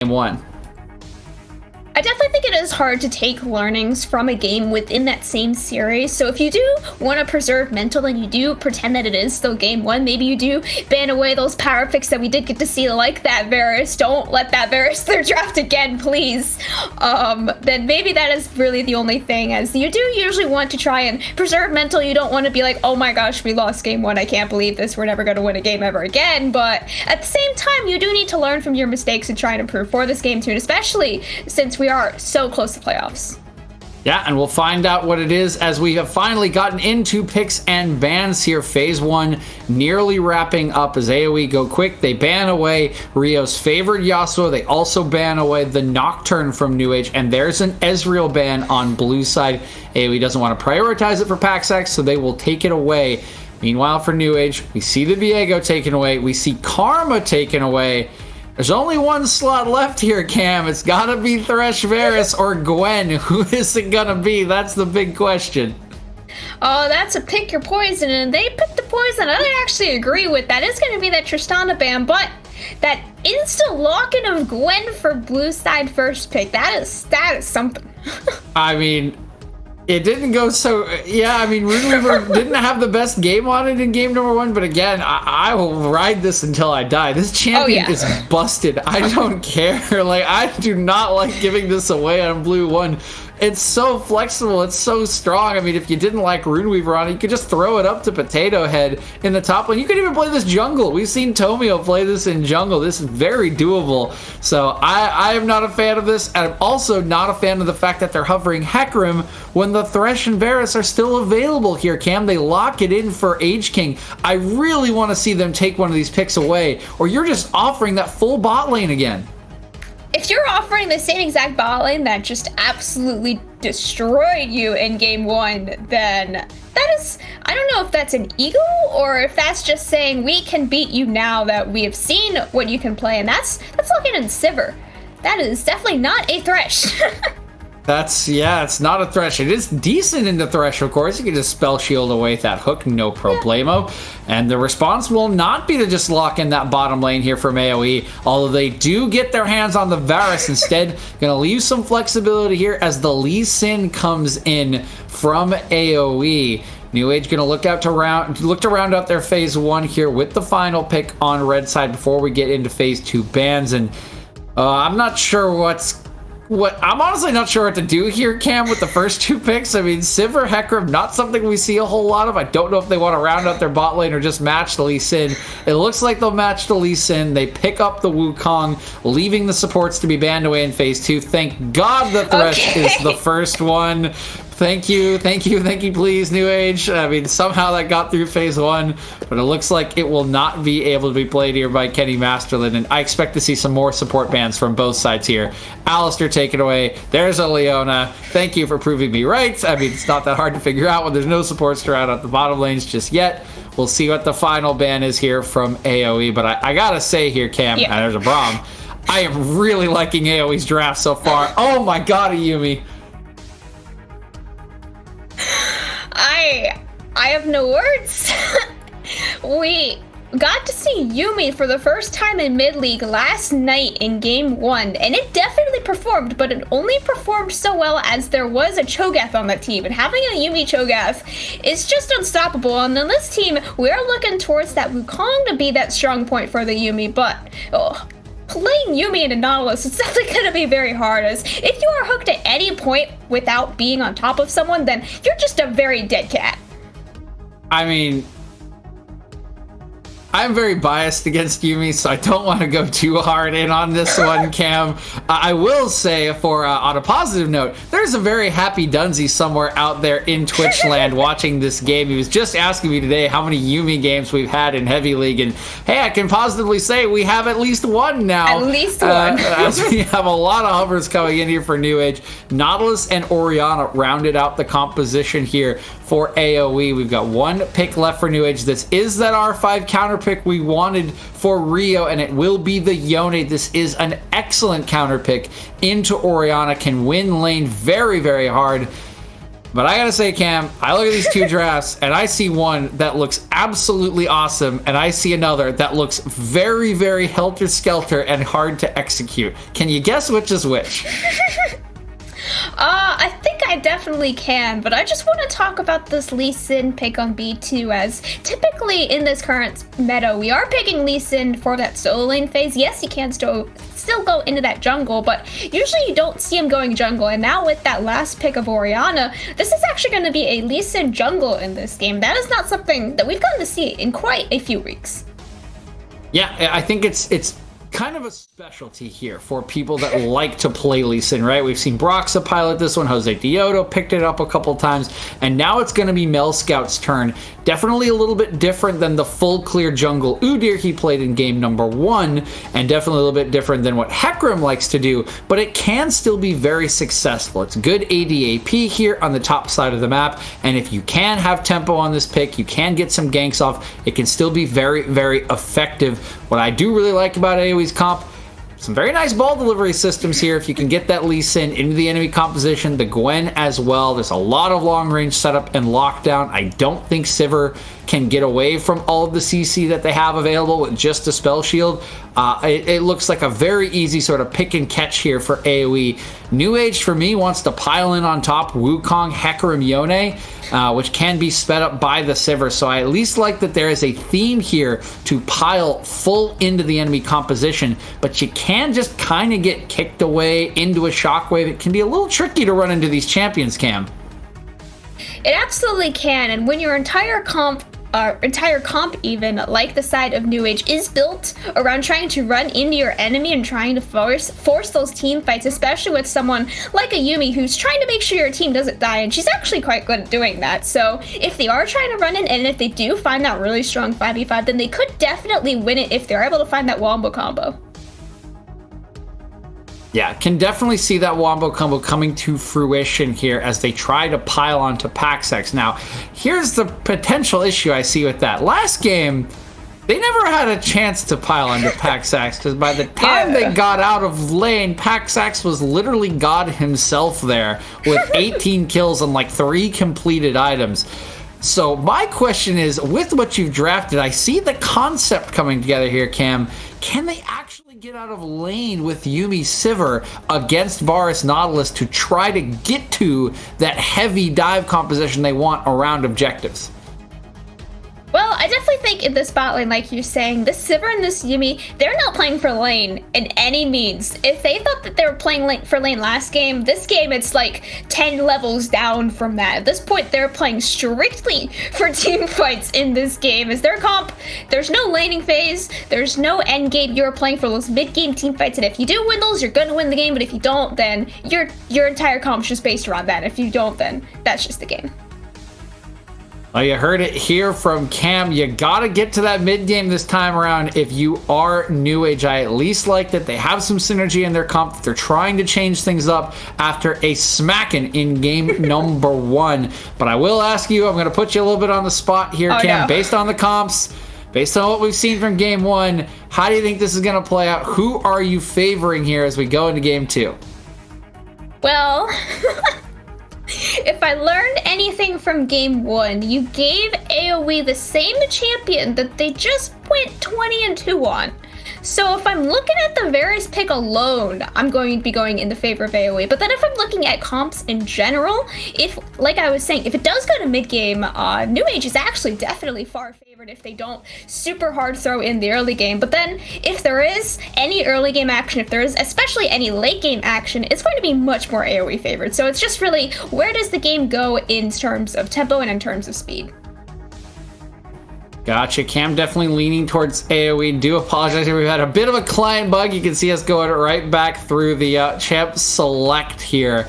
game one? I definitely think it is hard to take learnings from a game within that same series. So if you do want to preserve mental and you do pretend that it is still game one, maybe you do ban away those power picks that we did get to see, like that Varus. Don't let that Varus third draft again, please. Then maybe that is really the only thing, as you do usually want to try and preserve mental. You don't want to be like, oh my gosh, we lost game one, I can't believe this, we're never going to win a game ever again. But at the same time, you do need to learn from your mistakes and try and improve for this game too, and especially since we are so close to playoffs. Yeah, and we'll find out what it is as we have finally gotten into picks and bans here. Phase 1 nearly wrapping up as AOE go quick. They ban away Rio's favorite Yasuo. They also ban away the Nocturne from New Age, and there's an Ezreal ban on blue side. AOE doesn't want to prioritize it for PaxX, so they will take it away. Meanwhile, for New Age, we see the Viego taken away. We see Karma taken away. There's only one slot left here, Cam. It's got to be Thresh, Varus, or Gwen. Who is it going to be? That's the big question. Oh, that's a pick your poison, and they picked the poison. I actually agree with that. It's going to be that Tristana ban, but that instant lock-in of Gwen for blue side first pick, that is something. I mean, it didn't go so... Yeah, I mean, Runeweaver didn't have the best game on it in game number 1, but again, I will ride this until I die. This champion is busted. I don't care. Like, I do not like giving this away on blue 1. It's so flexible. It's so strong. I mean, if you didn't like Runeweaver on it, you could just throw it up to Potato Head in the top lane. You could even play this jungle. We've seen Tomio play this in jungle. This is very doable. So I am not a fan of this. And I'm also not a fan of the fact that they're hovering Hecarim when the Thresh and Varus are still available here, Cam. They lock it in for Age King. I really want to see them take one of these picks away, or you're just offering that full bot lane again. If you're offering the same exact bot lane that just absolutely destroyed you in game 1, then that is, I don't know if that's an ego or if that's just saying we can beat you now that we have seen what you can play, and that's looking in Sivir. That is definitely not a Thresh. Yeah, it's not a Thresh. It is decent in the Thresh, of course. You can just spell shield away with that hook, no problemo. And the response will not be to just lock in that bottom lane here from AOE, although they do get their hands on the Varus instead. Gonna leave some flexibility here as the Lee Sin comes in from AOE. New Age gonna look to round out their phase 1 here with the final pick on red side before we get into phase 2 bans. And I'm not sure I'm honestly not sure what to do here, Cam, with the first 2 picks. I mean, Sivir, Hecarim, not something we see a whole lot of. I don't know if they want to round out their bot lane or just match the Lee Sin. It looks like they'll match the Lee Sin. They pick up the Wukong, leaving the supports to be banned away in phase 2. Thank God the Thresh is the first one. Thank you, please, New Age. I mean, somehow that got through phase 1, but it looks like it will not be able to be played here by Kenny Masterland, and I expect to see some more support bans from both sides here. Alistair taken away. There's a Leona. Thank you for proving me right. I mean, it's not that hard to figure out when there's no supports to round out the bottom lanes just yet. We'll see what the final ban is here from AOE, but I gotta say here, Cam, and there's a Braum, I am really liking AOE's draft so far. Oh my god, Ayumi. I have no words. We got to see Yuumi for the first time in mid-league last night in game 1, and it definitely performed, but it only performed so well as there was a Cho'Gath on that team, and having a Yuumi Cho'Gath is just unstoppable. And on this team, we're looking towards that Wukong to be that strong point for the Yuumi, but playing Yuumi into Nautilus is definitely going to be very hard, as if you are hooked at any point without being on top of someone, then you're just a very dead cat. I mean, I'm very biased against Yuumi, so I don't want to go too hard in on this one, Cam. I will say, on a positive note, there's a very happy Dunsey somewhere out there in Twitch land watching this game. He was just asking me today how many Yuumi games we've had in Heavy League, and hey, I can positively say we have at least one now. At least one. As we have a lot of hovers coming in here for New Age. Nautilus and Orianna rounded out the composition here for AOE. We've got 1 pick left for New Age. This is that R5 counter pick we wanted for Rio, and it will be the Yone. This is an excellent counter pick into Orianna. Can win lane very, very hard. But I gotta say, Cam, I look at these two drafts and I see one that looks absolutely awesome, and I see another that looks very, very helter-skelter and hard to execute. Can you guess which is which? I think I definitely can, but I just want to talk about this Lee Sin pick on B2, as typically in this current meta, we are picking Lee Sin for that solo lane phase. Yes, he can still go into that jungle, but usually you don't see him going jungle, and now with that last pick of Orianna, this is actually going to be a Lee Sin jungle in this game. That is not something that we've gotten to see in quite a few weeks. Yeah, I think it's kind of a specialty here for people that like to play Lee Sin, right? We've seen Broxa pilot this one, Jose Dioto picked it up a couple times, and now it's going to be Mel Scout's turn. Definitely a little bit different than the full clear jungle Udyr he played in game number 1, and definitely a little bit different than what Hecarim likes to do, but it can still be very successful. It's good ADAP here on the top side of the map, and if you can have tempo on this pick, you can get some ganks off, it can still be very, very effective. What I do really like about AOE's comp, some very nice ball delivery systems here. If you can get that Lee Sin into the enemy composition, the Gwen as well. There's a lot of long range setup and lockdown. I don't think Sivir can get away from all of the CC that they have available with just a spell shield. It looks like a very easy sort of pick and catch here for AOE. New Age for me wants to pile in on top Wukong, Hecarim, Yone, which can be sped up by the Sivir. So I at least like that there is a theme here to pile full into the enemy composition, but you can just kind of get kicked away into a shockwave. It can be a little tricky to run into these champions, Cam. It absolutely can, and when your entire comp even, like the side of New Age, is built around trying to run into your enemy and trying to force those team fights, especially with someone like a Yuumi who's trying to make sure your team doesn't die, and she's actually quite good at doing that. So if they are trying to run in, and if they do find that really strong 5v5, then they could definitely win it if they're able to find that wombo combo. Yeah, can definitely see that wombo combo coming to fruition here as they try to pile onto Paxex. Now, here's the potential issue I see with that. Last game, they never had a chance to pile onto Paxex, because by the time they got out of lane, Paxex was literally God himself there with 18 kills and like 3 completed items. So my question is, with what you've drafted, I see the concept coming together here, Cam. Can they actually get out of lane with Yuumi Sivir against Varus Nautilus to try to get to that heavy dive composition they want around objectives? Well, I definitely think in this bot lane, like you're saying, this Sivir and this Yuumi, they're not playing for lane in any means. If they thought that they were playing for lane last game, this game it's like 10 levels down from that. At this point, they're playing strictly for team fights in this game. As their comp, there's no laning phase, there's no end game. You're playing for those mid-game team fights, and if you do win those, you're gonna win the game, but if you don't, then your entire comp's just based around that. If you don't, then that's just the game. Well, you heard it here from Cam. You gotta get to that mid game this time around if you are New Age. I at least like that they have some synergy in their comp. They're trying to change things up after a smacking in game number 1. But I will ask you, I'm gonna put you a little bit on the spot here, Cam. No. Based on the comps, based on what we've seen from game 1, how do you think this is gonna play out? Who are you favoring here as we go into game 2? Well, if I learned anything from game 1, you gave AOE the same champion that they just went 20-2 on. So if I'm looking at the Varus pick alone, I'm going to be going in the favor of AOE. But then if I'm looking at comps in general, if, like I was saying, if it does go to mid-game, New Age is actually definitely far favored if they don't super hard throw in the early game. But then if there is any early game action, if there is especially any late game action, it's going to be much more AOE favored. So it's just really, where does the game go in terms of tempo and in terms of speed? Gotcha. Cam definitely leaning towards AOE. Do apologize here. We've had a bit of a client bug. You can see us going right back through the champ select here.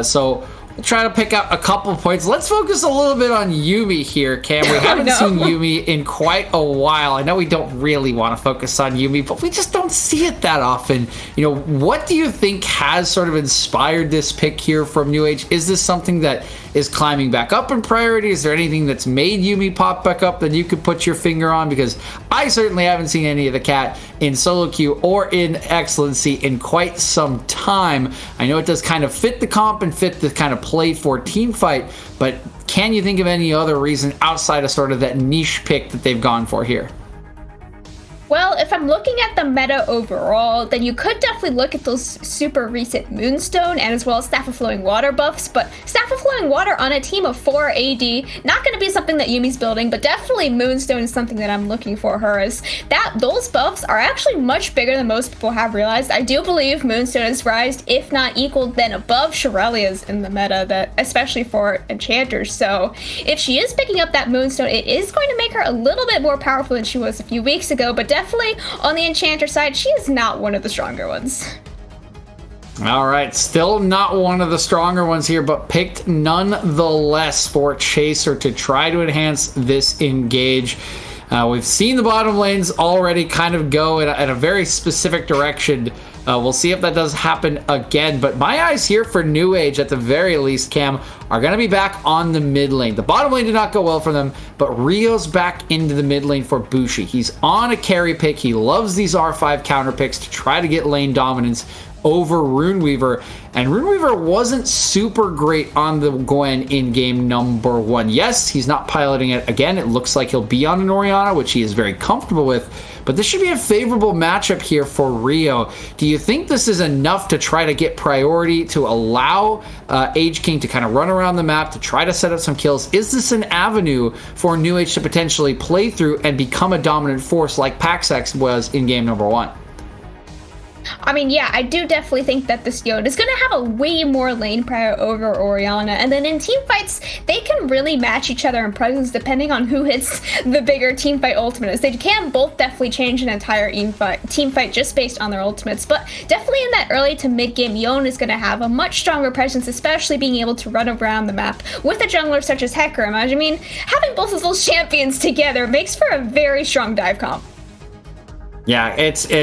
So we'll try to pick out a couple points. Let's focus a little bit on Yuumi here, Cam. We haven't seen Yuumi in quite a while. I know we don't really want to focus on Yuumi, but we just don't see it that often. You know, what do you think has sort of inspired this pick here from New Age? Is this something that is climbing back up in priority? Is there anything that's made Yuumi pop back up that you could put your finger on? Because I certainly haven't seen any of the cat in solo queue or in XLNC in quite some time. I know it does kind of fit the comp and fit the kind of play for team fight, but can you think of any other reason outside of sort of that niche pick that they've gone for here? Well, if I'm looking at the meta overall, then you could definitely look at those super recent Moonstone and as well as Staff of Flowing Water buffs, but Staff of Flowing Water on a team of 4 AD, not going to be something that Yuumi's building, but definitely Moonstone is something that I'm looking for her, as those buffs are actually much bigger than most people have realized. I do believe Moonstone is rised, if not equaled, then above Shirelia's in the meta, that especially for enchanters. So if she is picking up that Moonstone, it is going to make her a little bit more powerful than she was a few weeks ago, but definitely on the enchanter side, she is not one of the stronger ones. All right, still not one of the stronger ones here, but picked nonetheless for Chaser to try to enhance this engage. We've seen the bottom lanes already kind of go in a very specific direction. We'll see if that does happen again, but my eyes here for New Age, at the very least, Cam, are going to be back on the mid lane. The bottom lane did not go well for them, but Rio's back into the mid lane for Bushi. He's on a carry pick. He loves these R5 counter picks to try to get lane dominance over Runeweaver, and Runeweaver wasn't super great on the Gwen in game number 1. Yes, he's not piloting it again. It looks like he'll be on an Orianna, which he is very comfortable with, but this should be a favorable matchup here for Rio. Do you think this is enough to try to get priority to allow Age King to kind of run around the map to try to set up some kills? Is this an avenue for New Age to potentially play through and become a dominant force like Paxax was in game number 1? I mean, yeah, I do definitely think that this Yod is going to have a way more lane prior over Orianna, and then in team fights, they can really match each other in presence depending on who hits the bigger team fight ultimate. They can both definitely change an entire team fight just based on their ultimates, but definitely in that early to mid game, Yon is going to have a much stronger presence, especially being able to run around the map with a jungler such as Hecarim. I mean, having both of those champions together makes for a very strong dive comp. Yeah,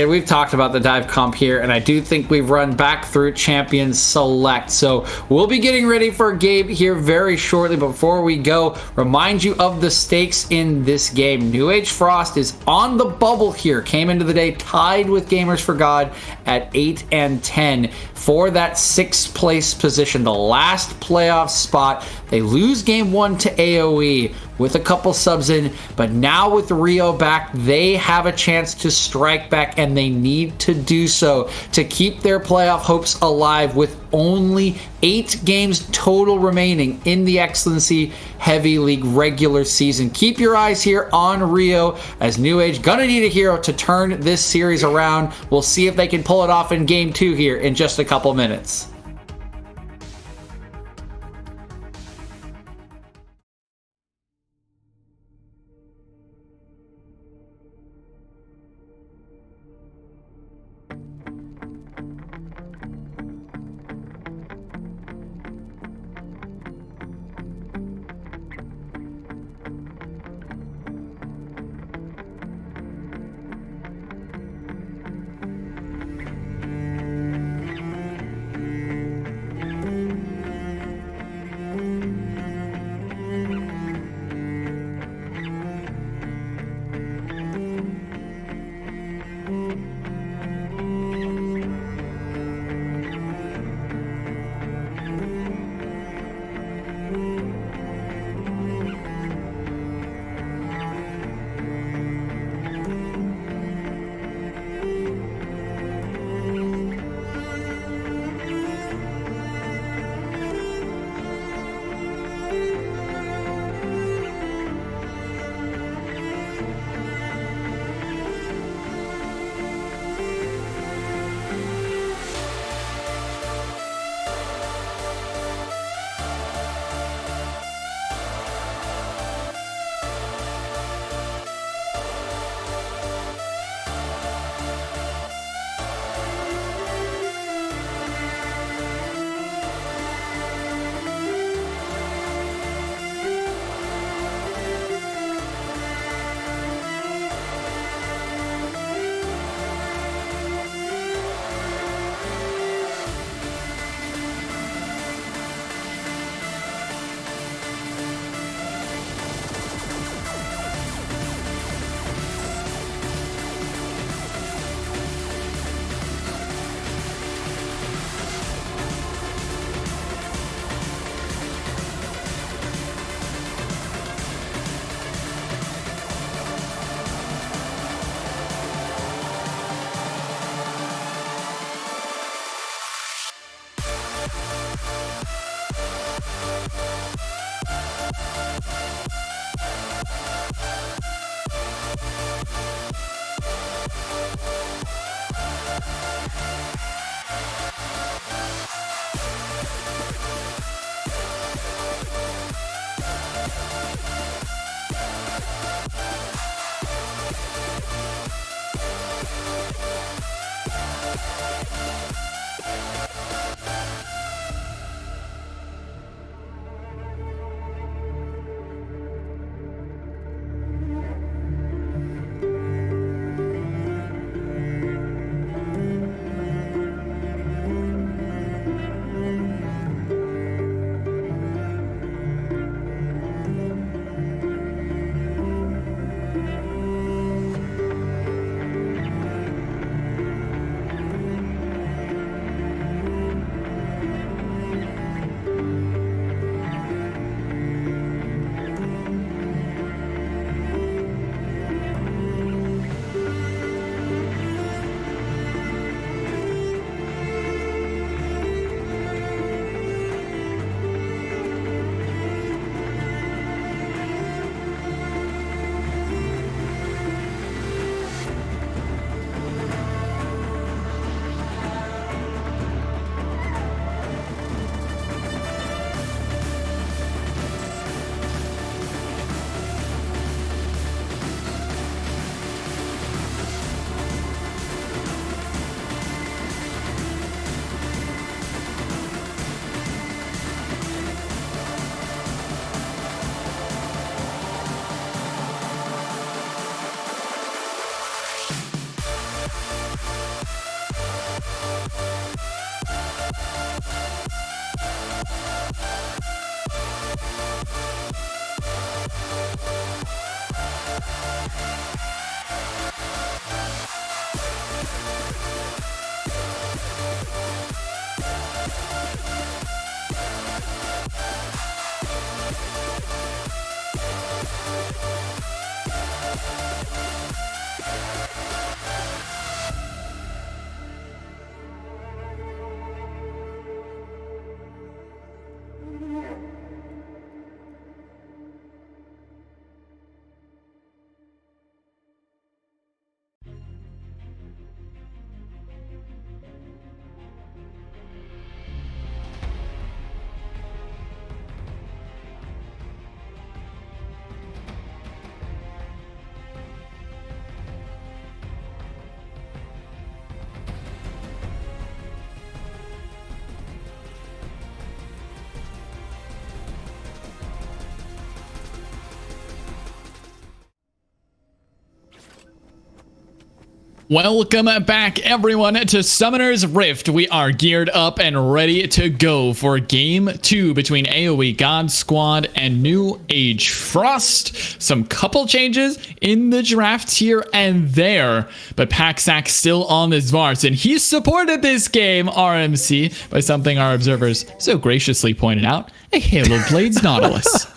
we've talked about the dive comp here, and I do think we've run back through Champions Select. So we'll be getting ready for a game here very shortly. Before we go, remind you of the stakes in this game. New Age Frost is on the bubble here. Came into the day tied with Gamers for God at 8 and 10 for that 6th place position, the last playoff spot. They lose game 1 to AOE with a couple subs in, but now with Rio back, they have a chance to strike back, and they need to do so to keep their playoff hopes alive with only 8 games total remaining in the XLNC Heavy League regular season. Keep your eyes here on Rio, as New Age gonna need a hero to turn this series around. We'll see if they can pull it off in game 2 here in just a couple minutes. Welcome back, everyone, to Summoner's Rift. We are geared up and ready to go for Game 2 between AOE God Squad and New Age Frost. Some couple changes in the draft here and there, but Paxac still on this Vars, and he supported this game, RMC, by something our observers so graciously pointed out, a Halo Blades Nautilus.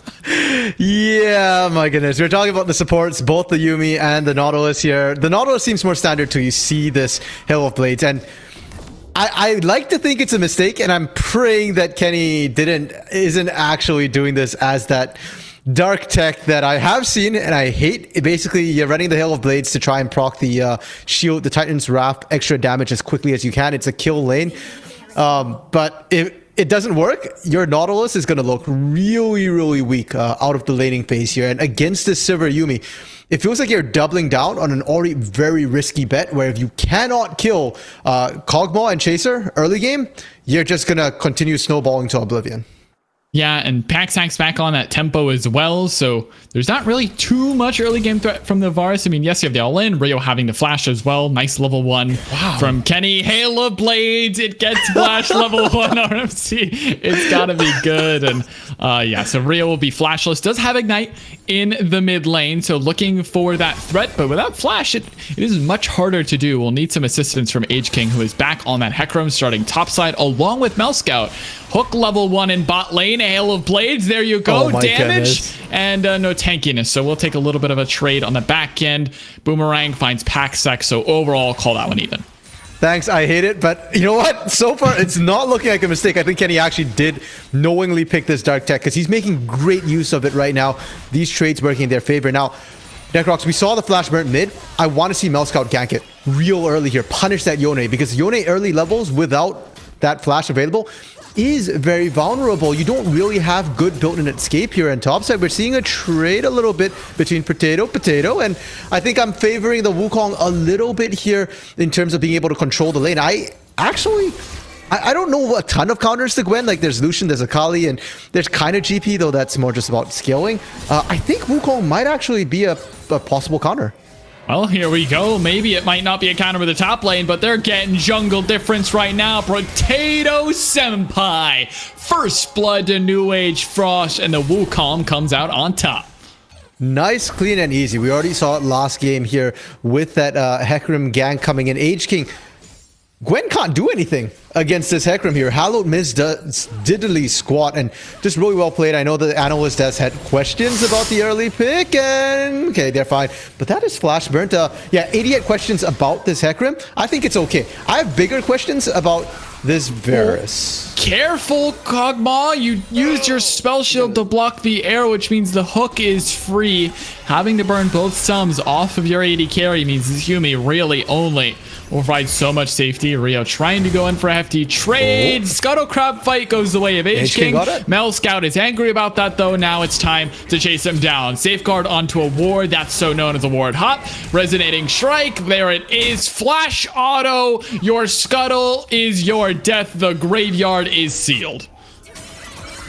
Yeah, my goodness. We're talking about the supports, both the Yuumi and the Nautilus here. The Nautilus seems more standard till you see this Hail of Blades, and I like to think it's a mistake, and I'm praying that Kenny isn't actually doing this as that dark tech that I have seen and I hate. Basically, you're running the Hail of Blades to try and proc the shield, the Titan's Wrath, extra damage as quickly as you can. It's a kill lane, but if it doesn't work, your Nautilus is going to look really, really weak out of the laning phase here. And against this Silver Yuumi, it feels like you're doubling down on an already very risky bet where if you cannot kill Kog'Maw and Chaser early game, you're just going to continue snowballing to oblivion. Yeah, and Paxac's back on that tempo as well, so there's not really too much early game threat from the Varus. I mean, yes, you have the all-in, Rio having the flash as well. Nice level 1 from Kenny. Hail of Blades, it gets flash level 1 RMC. It's gotta be good. And yeah, so Rio will be flashless. Does have Ignite in the mid lane, so looking for that threat, but without flash, it is much harder to do. We'll need some assistance from Age King, who is back on that Hecarim starting topside, along with Melscout. Hook level 1 in bot lane. Hail of Blades, there you go. Damage goodness. And no tankiness, so we'll take a little bit of a trade on the back end. Boomerang finds Paxac, so overall call that one even. Thanks, I hate it, but you know what? So far, it's not looking like a mistake. I think Kenny actually did knowingly pick this Dark Tech because he's making great use of it right now. These trades working in their favor. Now, Necrox, we saw the flash burnt mid. I want to see Melscout gank it real early here. Punish that Yone, because Yone early levels without that flash available is very vulnerable. You don't really have good built-in escape here on top side. We're seeing a trade a little bit between Potato, and I think I'm favoring the Wukong a little bit here in terms of being able to control the lane. I don't know a ton of counters to Gwen. Like, there's Lucian, there's Akali, and there's kind of GP, though that's more just about scaling. I think Wukong might actually be a possible counter. Well, here we go. Maybe it might not be a counter with the top lane, but they're getting jungle difference right now. Potato Senpai. First blood to New Age Frost, and the Wukong comes out on top. Nice, clean, and easy. We already saw it last game here with that Hecarim gang coming in. Age King. Gwen can't do anything against this Hecarim here. Hallowed Miz does diddly squat and just really well played. I know the analyst has had questions about the early pick, and okay, they're fine. But that is flash burnt. Yeah, 88 questions about this Hecarim. I think it's okay. I have bigger questions about this Varus. Careful, Kog'Maw. You used your spell shield to block the air, which means the hook is free. Having to burn both sums off of your AD carry means this Yumi really only will provide so much safety. Rio trying to go in for a hefty trade. Scuttle Crab fight goes the way of Age King. Mel Scout is angry about that, though. Now it's time to chase him down. Safeguard onto a ward. That's so known as a ward hop. Resonating Strike. There it is. Flash auto. Your Scuttle is your death. The graveyard is sealed.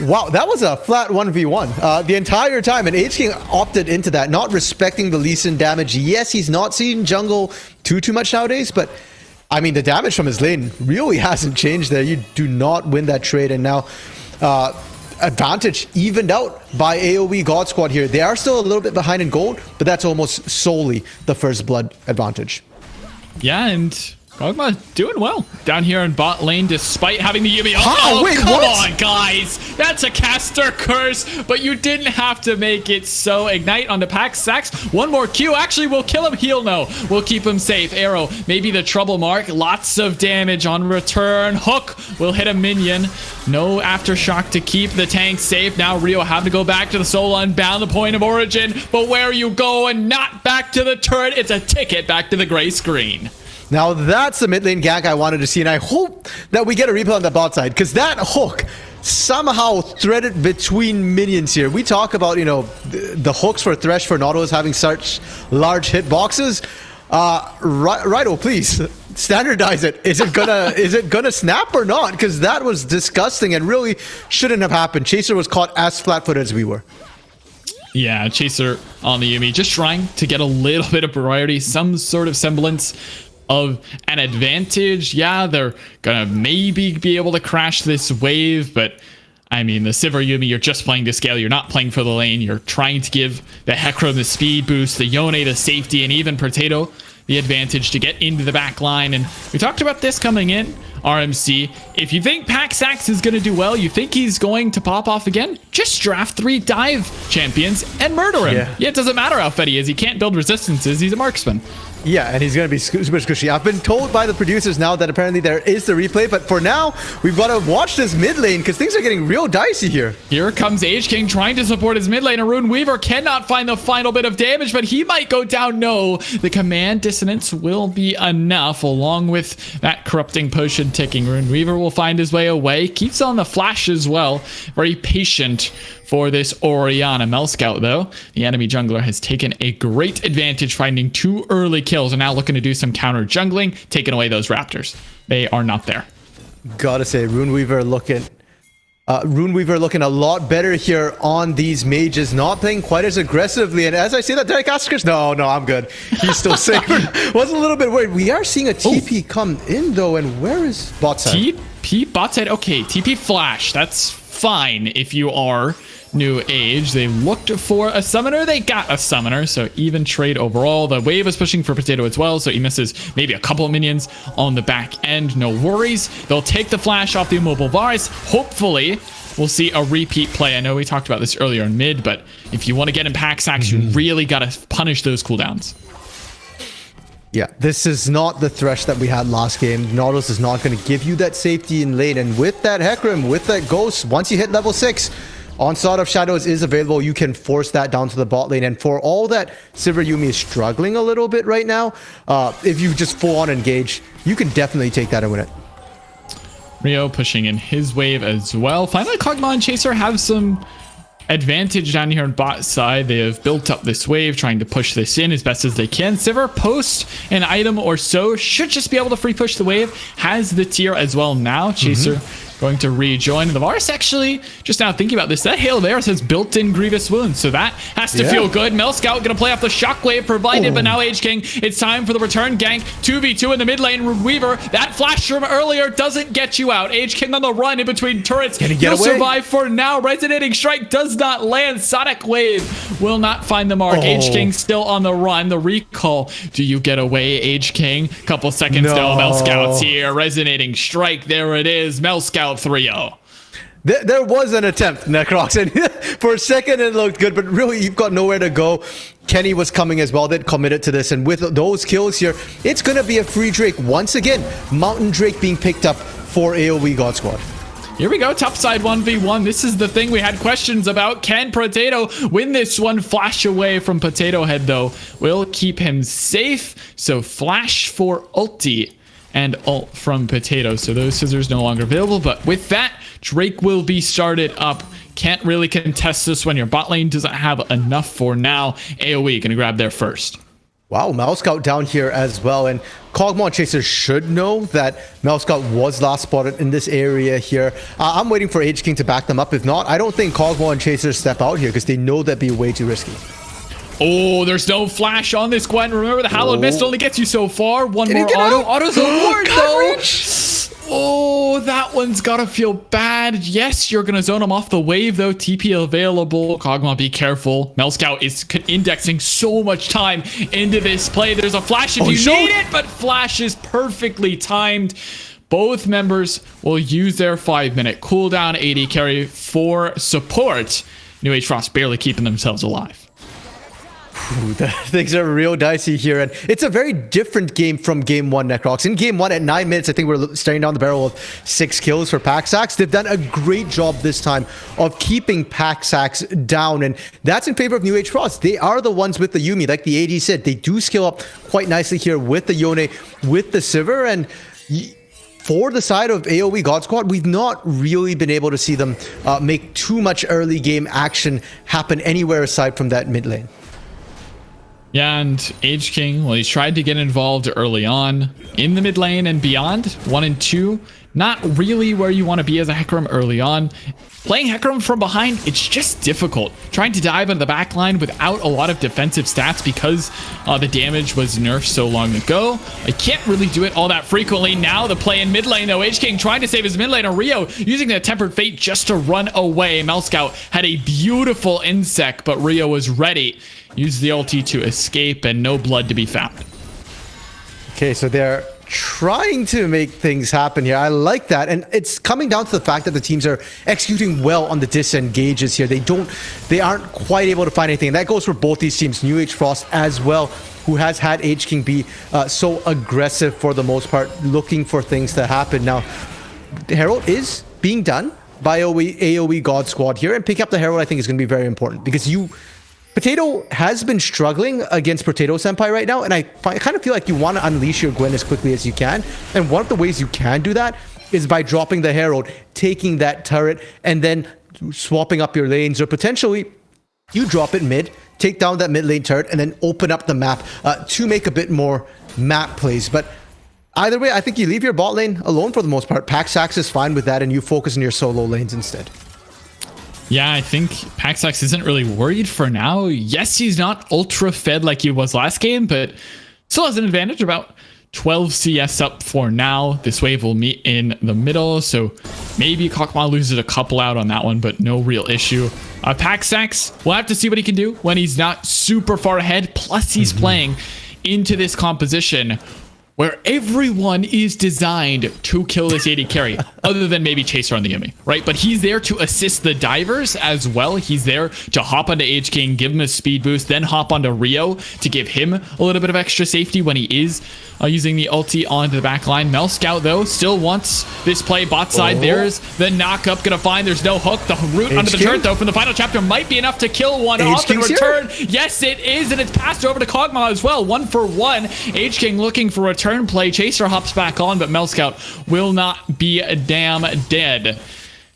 Wow, that was a flat 1v1 the entire time, and Age King opted into that, not respecting the Lee Sin damage. Yes, he's not seen jungle too much nowadays, but I mean, the damage from his lane really hasn't changed there. You do not win that trade, and now advantage evened out by AOE God Squad here. They are still a little bit behind in gold, but that's almost solely the first blood advantage. Yeah, and Kog'Maw doing well down here in bot lane despite having the Yumi. Oh, wait, come what? on, guys. That's a caster curse, but you didn't have to make it so. Ignite on the Pack Sax. One more Q. Actually, we'll kill him. Heal no. We'll keep him safe. Arrow, maybe the trouble mark. Lots of damage on return. Hook will hit a minion. No aftershock to keep the tank safe. Now Rio have to go back to the Soul Unbound, the point of origin. But where are you going? Not back to the turret. It's a ticket back to the gray screen. Now that's the mid lane gank I wanted to see, and I hope that we get a replay on the bot side, because that hook somehow threaded between minions here. We talk about, you know, the hooks for Thresh for Nautilus having such large hit boxes. Righto, please standardize it. Is it gonna snap or not? Because that was disgusting and really shouldn't have happened. Chaser was caught as flat-footed as we were. Yeah, Chaser on the Yumi, just trying to get a little bit of priority, some sort of semblance of an advantage. Yeah, they're gonna maybe be able to crash this wave, but I mean, the Sivir Yumi, you're just playing to scale. You're not playing for the lane. You're trying to give the Hecarim the speed boost, the Yone the safety, and even Potato the advantage to get into the back line. And we talked about this coming in, RMC. If you think Pack Sax is going to do well, you think he's going to pop off again, just draft 3 dive champions and murder him. Yeah, it doesn't matter how fed he is. He can't build resistances. He's a marksman. Yeah, and he's going to be super squishy. I've been told by the producers now that apparently there is the replay, but for now, we've got to watch this mid lane because things are getting real dicey here. Here comes Age King trying to support his mid lane. Rune Weaver cannot find the final bit of damage, but he might go down. No, the command dissonance will be enough, along with that corrupting potion ticking. Rune Weaver will find his way away. Keeps on the flash as well. Very patient for this Orianna. Mel Scout, though, the enemy jungler, has taken a great advantage, finding 2 early kills and now looking to do some counter jungling, taking away those raptors. They are not there. Gotta say, Rune Weaver looking a lot better here on these mages, not playing quite as aggressively. And as I say that, Derek Askers, no, I'm good. He's still safe. Was a little bit worried. We are seeing a TP come in, though, and where is bot side? TP bot side? Okay, TP flash. That's fine if you are New Age. They looked for a summoner. They got a summoner, so even trade overall. The wave is pushing for Potato as well, so he misses maybe a couple of minions on the back end. No worries. They'll take the flash off the immobile Varus. Hopefully, we'll see a repeat play. I know we talked about this earlier in mid, but if you want to get in Pack Sax, you really got to punish those cooldowns. Yeah, this is not the Thresh that we had last game. Nautilus is not going to give you that safety in lane. And with that Hecarim, with that Ghost, once you hit level 6, Onslaught of Shadows is available. You can force that down to the bot lane. And for all that Sivir Yuumi is struggling a little bit right now, if you just full on engage, you can definitely take that and win it. Rio pushing in his wave as well. Finally, Kog'Maw and Chaser have some advantage down here on bot side. They have built up this wave, trying to push this in as best as they can. Sivir, post an item or so, should just be able to free push the wave. Has the tier as well now. Chaser going to rejoin. The Varus actually, just now thinking about this, that Hail of Eris has built-in Grievous Wounds, so that has to feel good. Mel Scout gonna play off the Shockwave provided, but now King, it's time for the return gank. 2v2 in the mid lane. Weaver, that flash from earlier doesn't get you out. King on the run in between turrets. Can he get away? Survive for now. Resonating Strike does not land. Sonic Wave will not find the mark. King still on the run. The recall. Do you get away, King? Couple seconds now. Mel Scout's here. Resonating Strike. There it is. Mel Scout 3-0. There was an attempt, Necrox, and for a second it looked good, but really you've got nowhere to go. Kenny was coming as well, that committed to this, and with those kills here, it's going to be a free Drake once again. Mountain Drake being picked up for AOE God Squad. Here we go, top side 1v1. This is the thing we had questions about. Can Potato win this one? Flash away from Potato Head, though, will keep him safe. So flash for ulti and ult from Potato. So those scissors no longer available. But with that, Drake will be started up. Can't really contest this when your bot lane doesn't have enough for now. AOE gonna grab there first. Wow, Mouse Scout down here as well. And Kog'Maw Chaser should know that Mouse Scout was last spotted in this area here. I'm waiting for King to back them up. If not, I don't think Kog'Maw and Chaser step out here because they know that'd be way too risky. Oh, there's no flash on this Gwen. Remember, the Hallowed Mist only gets you so far. One more auto. Auto's a ward, though. Oh, that one's gotta feel bad. Yes, you're gonna zone him off the wave, though. TP available. Kog'Maw, be careful. Mel Scout is indexing so much time into this play. There's a flash if you need it, but flash is perfectly timed. Both members will use their 5-minute cooldown. AD carry for support. New Age Frost barely keeping themselves alive. Things are real dicey here, and it's a very different game from game 1, Necrox. In game 1 at 9 minutes, I think we're staring down the barrel of 6 kills for Paxax. They've done a great job this time of keeping Paxax down, and that's in favor of New Age Frost. They are the ones with the Yuumi, like the AD said. They do scale up quite nicely here with the Yone, with the Sivir, and for the side of AOE God Squad, we've not really been able to see them make too much early game action happen anywhere aside from that mid lane. Yeah, and King, well, he's tried to get involved early on in the mid lane and beyond. 1 and 2, not really where you want to be as a Hecarim early on. Playing Hecarim from behind, it's just difficult. Trying to dive into the back line without a lot of defensive stats because the damage was nerfed so long ago. I can't really do it all that frequently. Now the play in mid lane, though. King trying to save his mid laner. Rio using the Tempered Fate just to run away. Scout had a beautiful insect, but Rio was ready. Used the ulti to escape and no blood to be found. Okay, so they're trying to make things happen here. I like that. And it's coming down to the fact that the teams are executing well on the disengages here. They aren't quite able to find anything. And that goes for both these teams, New Age Frost as well, who has had King be so aggressive for the most part, looking for things to happen. Now, the Herald is being done by AOE God Squad here, and picking up the Herald I think is going to be very important because Potato has been struggling against Potato Senpai right now, and I kind of feel like you want to unleash your Gwen as quickly as you can. And one of the ways you can do that is by dropping the Herald, taking that turret, and then swapping up your lanes, or potentially you drop it mid, take down that mid lane turret, and then open up the map to make a bit more map plays. But either way, I think you leave your bot lane alone for the most part. Paxax is fine with that, and you focus on your solo lanes instead. Yeah, I think Paxax isn't really worried for now. Yes, he's not ultra fed like he was last game, but still has an advantage, about 12 CS up for now. This wave will meet in the middle, so maybe Kog'Maw loses a couple out on that one, but no real issue. Paxax, we'll have to see what he can do when he's not super far ahead, plus he's playing into this composition where everyone is designed to kill this AD carry, other than maybe Chaser on the Yumi, right? But he's there to assist the divers as well. He's there to hop onto Age King, give him a speed boost, then hop onto Rio to give him a little bit of extra safety when he is using the ulti onto the back line. Mel Scout, though, still wants this play bot side. There's the knock-up, gonna find there's no hook. The root under the turret, though, from the final chapter might be enough to kill one off in return. Yes, it is, and it's passed over to Kog'Maw as well. 1 for 1. Age King looking for a turn play. Chaser hops back on, but Mel Scout will not be damn dead.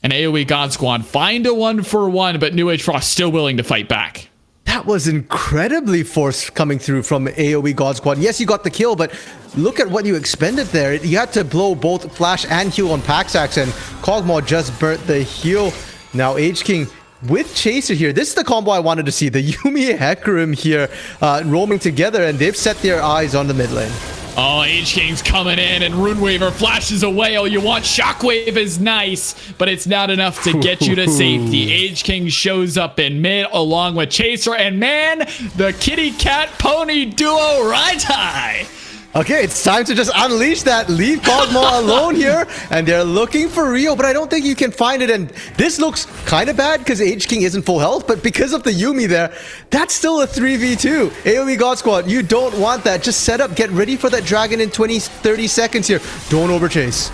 And AOE God Squad find a 1 for 1, but New Age Frost still willing to fight back. That was incredibly forced coming through from AOE God Squad. Yes, you got the kill, but look at what you expended there. You had to blow both flash and heal on Paxax, and Kog'Maw just burnt the heal. Now Age King with Chaser here. This is the combo I wanted to see. The Yumi Hecarim here roaming together, and they've set their eyes on the mid lane. Oh, Age King's coming in, and Runeweaver flashes away. Oh, you want Shockwave is nice, but it's not enough to get you to safety. Age King shows up in mid along with Chaser, and man, the kitty cat pony duo right high. Okay, it's time to just unleash that. Leave Kog'Maw alone here, and they're looking for Rio, but I don't think you can find it. And this looks kind of bad because Age King isn't full health, but because of the Yumi there, that's still a 3v2. AOE God Squad, you don't want that. Just set up, get ready for that dragon in 20-30 seconds here. Don't overchase.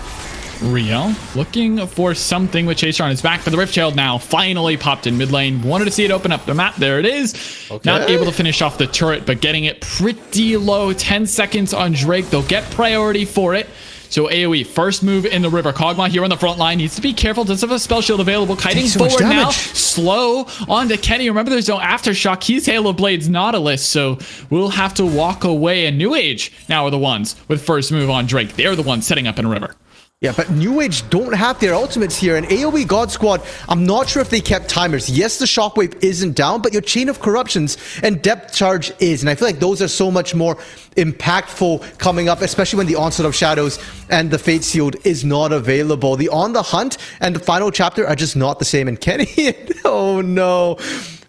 Rio looking for something with Chaser on his back, but the Rift Child now finally popped in mid lane. Wanted to see it open up the map. There it is. Okay. Not able to finish off the turret, but getting it pretty low. 10 seconds on Drake. They'll get priority for it. So AOE, first move in the river. Kog'Maw here on the front line. Needs to be careful. Doesn't have a spell shield available. Kiting forward now. Slow onto Kenny. Remember, there's no aftershock. He's Halo Blade's Nautilus, so we'll have to walk away. And New Age now are the ones with first move on Drake. They're the ones setting up in river. Yeah, but New Age don't have their ultimates here, and AOE God Squad, I'm not sure if they kept timers. Yes, the Shockwave isn't down, but your Chain of Corruptions and Depth Charge is, and I feel like those are so much more impactful coming up, especially when the Onslaught of Shadows and the Fate Sealed is not available. The On the Hunt and the final chapter are just not the same, and Kenny, oh no.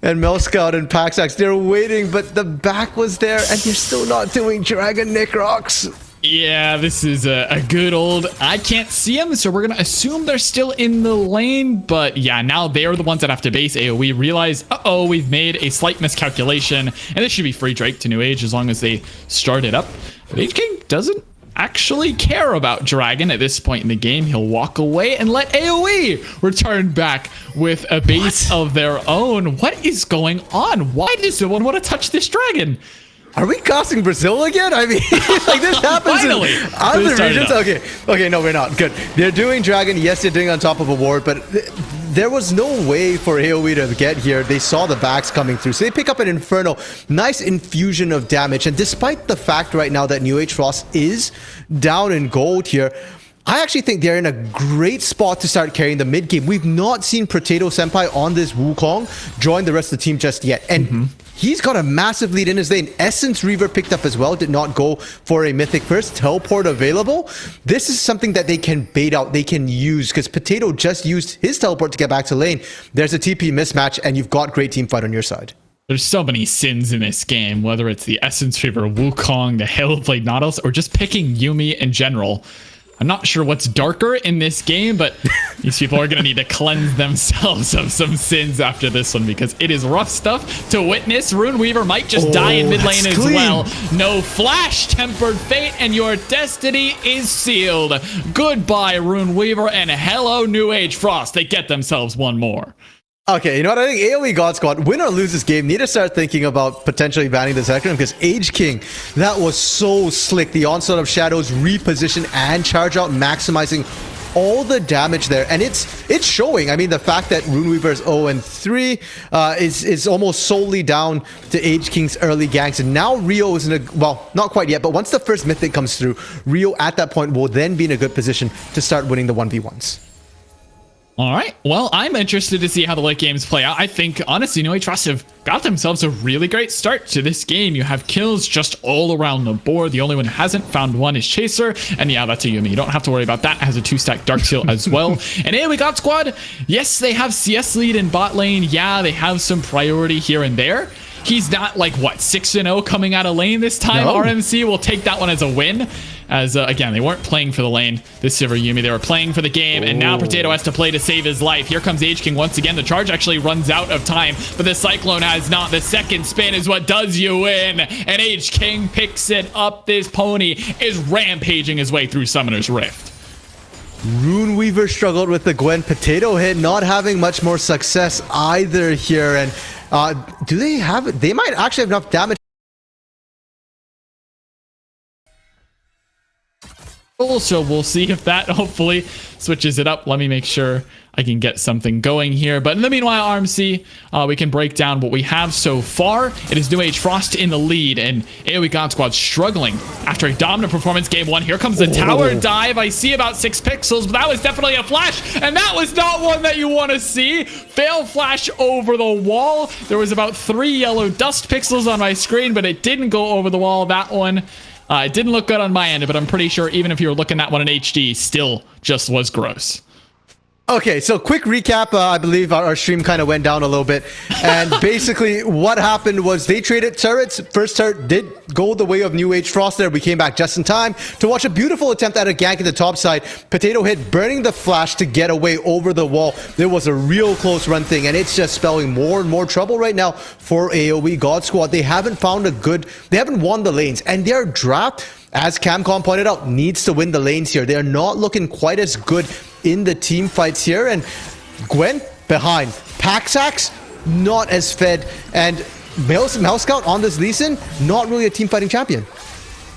And Mel Scout and Paxax, they're waiting, but the back was there, and you're still not doing Dragon Necrox. Yeah, this is a good old, I can't see them, so we're going to assume they're still in the lane. But yeah, now they're the ones that have to base AOE. Realize, uh-oh, we've made a slight miscalculation. And this should be free Drake to New Age as long as they start it up. But Age King doesn't actually care about Dragon at this point in the game. He'll walk away and let AOE return back with a base of their own. What is going on? Why does no one want to touch this Dragon? Are we casting Brazil again? I mean, like this happens Finally, in other regions. Okay, no, we're not. Good. They're doing Dragon. Yes, they're doing on top of a ward, but there was no way for AOE to get here. They saw the backs coming through, so they pick up an Inferno. Nice infusion of damage, and despite the fact right now that New Age Frost is down in gold here, I actually think they're in a great spot to start carrying the mid game. We've not seen Potato Senpai on this Wukong join the rest of the team just yet, and he's got a massive lead in his lane. Essence Reaver picked up as well, did not go for a Mythic first. Teleport available. This is something that they can bait out, they can use, because Potato just used his teleport to get back to lane. There's a TP mismatch, and you've got great team fight on your side. There's so many sins in this game, whether it's the Essence Reaver, Wukong, the Halo Blade Nautilus, or just picking Yumi in general. I'm not sure what's darker in this game, but these people are going to need to cleanse themselves of some sins after this one, because it is rough stuff to witness. Runeweaver might just die in mid lane as well. No flash, Tempered Fate, and your destiny is sealed. Goodbye, Runeweaver, and hello, New Age Frost. They get themselves one more. Okay, you know what? I think AOE God Squad, win or lose this game, need to start thinking about potentially banning the second because Age King, that was so slick. The Onslaught of Shadows, reposition and charge out, maximizing all the damage there. And it's showing. I mean, the fact that Runeweaver is 0-3 is almost solely down to Age King's early ganks. And now Rio is in a, well, not quite yet, but once the first Mythic comes through, Rio at that point will then be in a good position to start winning the 1v1s. All right. Well, I'm interested to see how the late games play out. I think, honestly, New Age Frost have got themselves a really great start to this game. You have kills just all around the board. The only one who hasn't found one is Chaser. And yeah, that's a Yumi. You don't have to worry about that. It has a 2-stack Dark Seal as well. And AOE God Squad, yes, they have CS lead in bot lane. Yeah, they have some priority here and there. He's not like, what, 6-0 coming out of lane this time? No. RMC will take that one as a win. as again, they weren't playing for the lane, this Silver Yumi. They were playing for the game, and now Potato has to play to save his life. Here comes AOEGS once again. The charge actually runs out of time, but the Cyclone has not. The second spin is what does you in, and AOEGS picks it up. This pony is rampaging his way through Summoner's Rift. Runeweaver struggled with the Gwen Potato hit, not having much more success either here. And do they have it? They might actually have enough damage. So we'll see if that hopefully switches it up. Let me make sure I can get something going here. But in the meanwhile, RMC, we can break down what we have so far. It is New Age Frost in the lead, and AOE God Squad struggling after a dominant performance game one. Here comes the tower dive. I see about 6 pixels, but that was definitely a flash, and that was not one that you want to see. Fail flash over the wall. There was about 3 yellow dust pixels on my screen, but it didn't go over the wall. That one, it didn't look good on my end, but I'm pretty sure even if you were looking at one in HD, still just was gross. Okay, so quick recap. I believe our stream kind of went down a little bit. And basically what happened was they traded turrets. First turret did go the way of New Age Frost there. We came back just in time to watch a beautiful attempt at a gank in the top side. Potato hit, burning the flash to get away over the wall. There was a real close run thing, and it's just spelling more and more trouble right now for AOE God Squad. They haven't found they haven't won the lanes, and their draft, as Camcom pointed out, needs to win the lanes here. They're not looking quite as good in the team fights here, and Gwen behind. Paxax not as fed, and Melscout on this Lee Sin, not really a team fighting champion.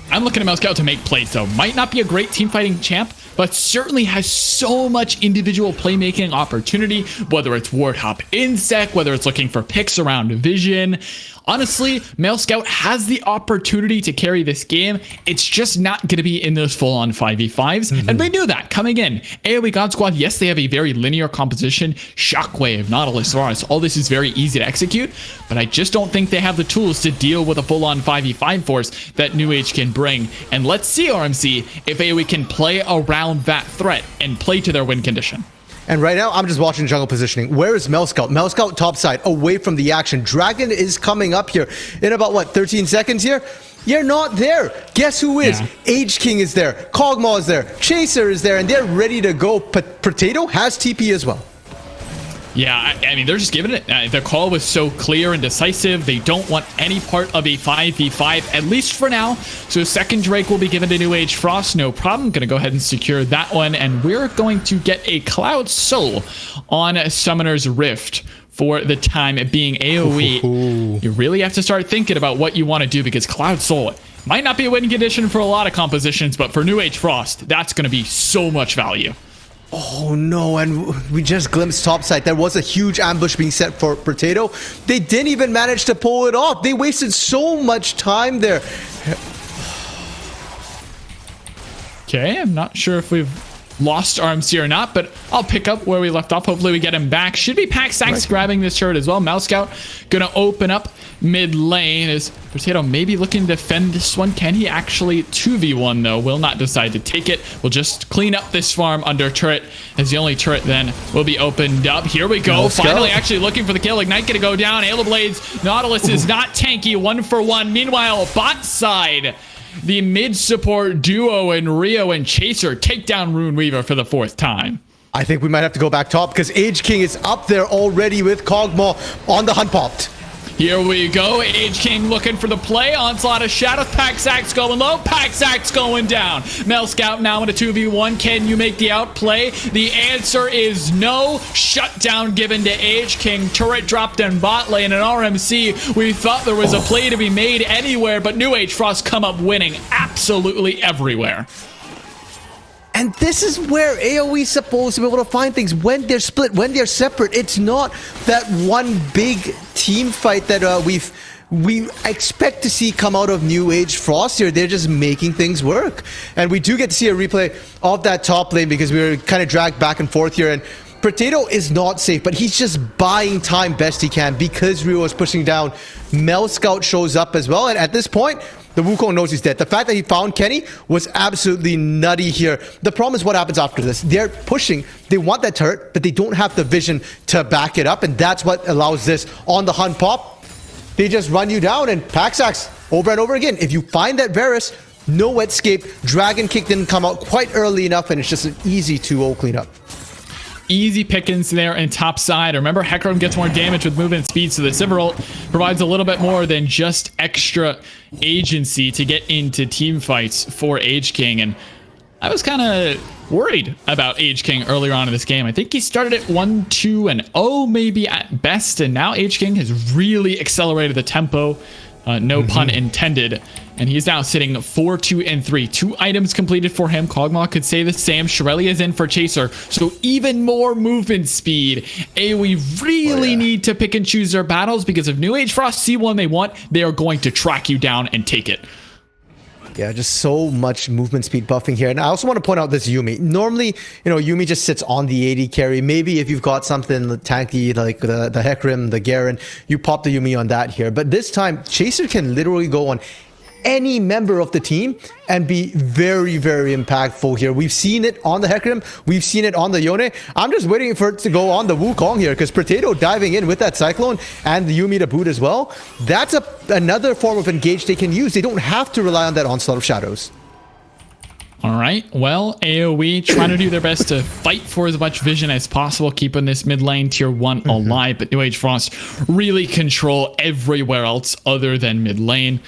I'm looking at Melscout to make plays, though. Might not be a great team fighting champ, but certainly has so much individual playmaking opportunity, whether it's Ward Hop Insect, whether it's looking for picks around Vision. Honestly, Melscout has the opportunity to carry this game. It's just not going to be in those full-on 5v5s. And we knew that coming in. AOE God Squad, yes, they have a very linear composition. Shockwave, Nautilus, Varus, all this is very easy to execute. But I just don't think they have the tools to deal with a full-on 5v5 force that New Age can bring. And let's see, RMC, if AOE can play around that threat and play to their win condition. And right now, I'm just watching jungle positioning. Where is Melscout? Melscout top side, away from the action. Dragon is coming up here in about, what, 13 seconds here? You're not there. Guess who is? AOEGS is there. Kog'Maw is there. Chaser is there, and they're ready to go. Potato has TP as well. Yeah, I mean, they're just giving it. The call was so clear and decisive. They don't want any part of a 5v5, at least for now. So second Drake will be given to New Age Frost. No problem. Going to go ahead and secure that one. And we're going to get a Cloud Soul on Summoner's Rift for the time being. AOE, you really have to start thinking about what you want to do, because Cloud Soul might not be a win condition for a lot of compositions, but for New Age Frost, that's going to be so much value. Oh no, and we just glimpsed topside. There was a huge ambush being set for Potato. They didn't even manage to pull it off. They wasted so much time there. Okay, I'm not sure if we've lost RMC or not, but I'll pick up where we left off. Hopefully we get him back. Should be Paxax grabbing this turret as well. Melscout gonna open up mid lane. Is Potato maybe looking to defend this one? Can he actually 2v1 though? Will not decide to take it. We'll just clean up this farm under turret, as the only turret then will be opened up. Here we go. Finally actually looking for the kill. Ignite gonna go down. Halo Blades. Nautilus is not tanky. 1-for-1. Meanwhile, bot side, the mid support duo in Rio and Chaser take down Runeweaver for the 4th time. I think we might have to go back top, because AOEGS is up there already with Kog'Maw on the hunt popped. Here we go. AOEGS looking for the play. Onslaught of Shadows. Paxax going low. Paxax going down. Melscout now in a 2v1. Can you make the outplay? The answer is no. Shutdown given to AOEGS. Turret dropped in bot lane, and RMC, we thought there was a play to be made anywhere, but New Age Frost come up winning absolutely everywhere. And this is where AOE is supposed to be able to find things when they're split, when they're separate. It's not that one big team fight that we expect to see come out of New Age Frost here. They're just making things work. And we do get to see a replay of that top lane, because we were kind of dragged back and forth here. And Potato is not safe, but he's just buying time best he can, because Rio is pushing down. Melscout shows up as well, and at this point, the Wukong knows he's dead. The fact that he found Kenny was absolutely nutty here. The problem is what happens after this. They're pushing. They want that turret, but they don't have the vision to back it up, and that's what allows this on the hunt pop. They just run you down, and Paxax over and over again. If you find that Varus, No escape. Dragon Kick didn't come out quite early enough, and it's just an easy 2-0 cleanup. Easy pickings there in top side. Remember, Hecarim gets more damage with movement speed, so the Sivir ult provides a little bit more than just extra agency to get into team fights for AOEGS. And I was kind of worried about AOEGS earlier on in this game. I think he started at 1-2-0 maybe at best, and now AOEGS has really accelerated the tempo. No pun intended. And he's now sitting 4-2-3. 2 items completed for him. Kog'Maw could say the same. Shirelli is in for Chaser. So even more movement speed. AOE really need to pick and choose their battles, because if New Age Frost see one they want, they are going to track you down and take it. Yeah, just so much movement speed buffing here. And I also want to point out this Yuumi. Normally, Yuumi just sits on the AD carry. Maybe if you've got something tanky like the Hecarim, the Garen, you pop the Yuumi on that here. But this time, Chaser can literally go on any member of the team and be very, very impactful here. We've seen it on the Hecarim. We've seen it on the Yone. I'm just waiting for it to go on the Wukong here, because Potato diving in with that Cyclone and the Yuumi to boot as well. That's another form of engage they can use. They don't have to rely on that Onslaught of Shadows. All right, well, AOE trying to do their best to fight for as much vision as possible, keeping this mid lane tier 1 alive, but New Age Frost really control everywhere else other than mid lane.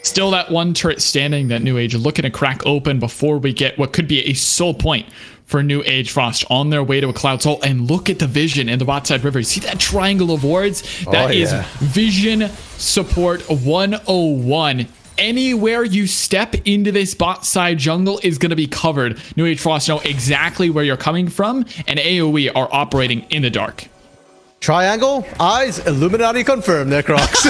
Still that one turret standing that New Age looking to crack open before we get what could be a soul point for New Age Frost on their way to a Cloud Soul. And look at the vision in the bot side river. See that triangle of wards? That is vision support 101. Anywhere you step into this bot side jungle is going to be covered. New Age Frost know exactly where you're coming from, and AOE are operating in the dark. Triangle, eyes, Illuminati confirmed there, Crocs.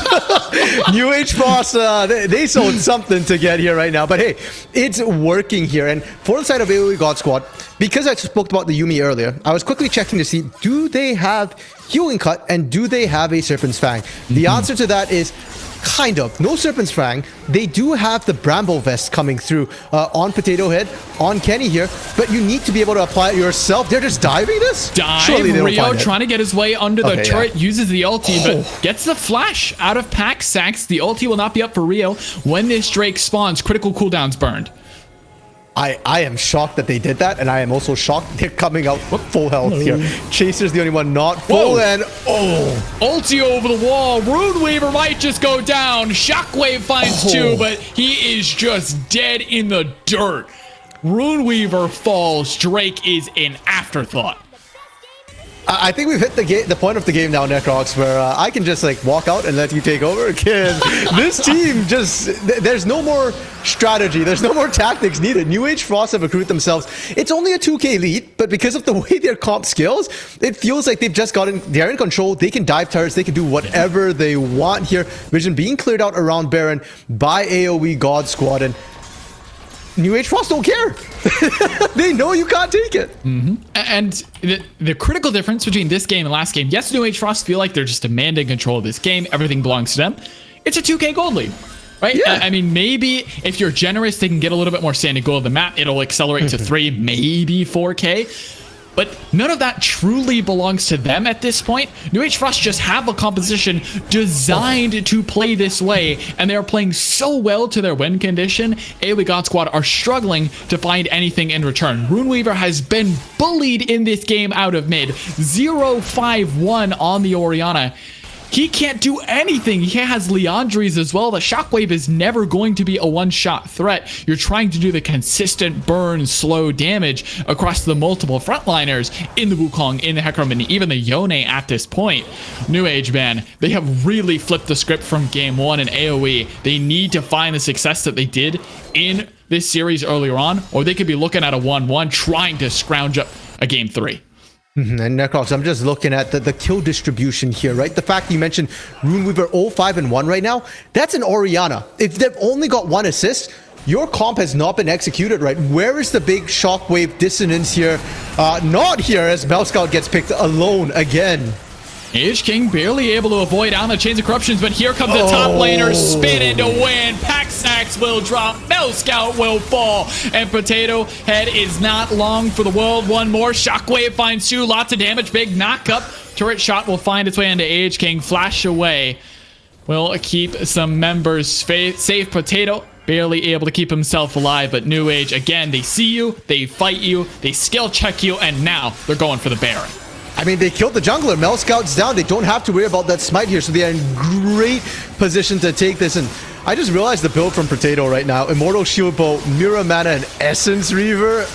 New Age Frost, they sold something to get here right now. But hey, it's working here. And for the side of AOE God Squad, because I spoke about the Yuumi earlier, I was quickly checking to see, do they have Healing Cut and do they have a Serpent's Fang? The answer to that is kind of. No Serpent's Fang. They do have the Bramble Vest coming through on Potato Head, on Kenny here, but you need to be able to apply it yourself. They're just diving this? Rio trying to get his way under the turret, uses the ulti, but gets the flash out of Pack Sax. The ulti will not be up for Rio when this Drake spawns. Critical cooldowns burned. I am shocked that they did that, and I am also shocked they're coming out with full health here. Chaser's the only one not full, and ulti over the wall. Runeweaver might just go down. Shockwave finds 2, but he is just dead in the dirt. Runeweaver falls. Drake is an afterthought. I think we've hit the point of the game now, Necrox, where I can just like walk out and let you take over, because this team just, there's no more strategy, there's no more tactics needed. New Age Frost have recruited themselves. It's only a 2k lead, but because of the way their comp scales, it feels like they've just they're in control. They can dive turrets, they can do whatever they want here. Vision being cleared out around Baron by AOE God Squad, and New Age Frost don't care. They know you can't take it. And the critical difference between this game and last game, yes, New Age Frost feel like they're just demanding control of this game. Everything belongs to them. It's a 2k gold lead, right? Yeah. I mean, maybe if you're generous, they can get a little bit more standing gold of the map. It'll accelerate to 3, maybe 4k. But none of that truly belongs to them at this point. New Age Frost just have a composition designed to play this way, and they are playing so well to their win condition. AOE God Squad are struggling to find anything in return. Runeweaver has been bullied in this game out of mid. 0-5-1 on the Orianna. He can't do anything. He has Leandries as well. The Shockwave is never going to be a one-shot threat. You're trying to do the consistent burn, slow damage across the multiple frontliners in the Wukong, in the Hecarim, and even the Yone at this point. New Age, man, they have really flipped the script from game 1 in AOE. They need to find the success that they did in this series earlier on, or they could be looking at a 1-1 trying to scrounge up a game 3. And Necrox, I'm just looking at the kill distribution here, right? The fact that you mentioned Runeweaver 0-5-1 right now, that's an Orianna. If they've only got 1 assist, your comp has not been executed right. Where is the big Shockwave dissonance here? Not here, as Scout gets picked alone again. AOEGS barely able to avoid on the Chains of Corruptions, but here comes the top laner, spinning to win. Pack Sax will drop, Scout will fall, and Potato Head is not long for the world. One more, Shockwave finds 2, lots of damage, big knock up. Turret shot will find its way into AOEGS, flash away. Will keep some members safe. Potato barely able to keep himself alive, but New Age, again, they see you, they fight you, they skill check you, and now they're going for the Baron. I mean, they killed the jungler. Mel Scout's down. They don't have to worry about that smite here, so they are in great position to take this. And I just realized the build from Potato right now. Immortal Shield Bow, Mirror Mana, and Essence Reaver.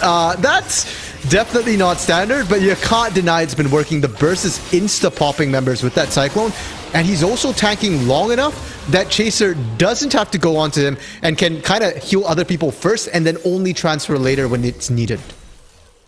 That's definitely not standard, but you can't deny it's been working. The burst is insta-popping members with that Cyclone. And he's also tanking long enough that Chaser doesn't have to go onto him and can kind of heal other people first and then only transfer later when it's needed.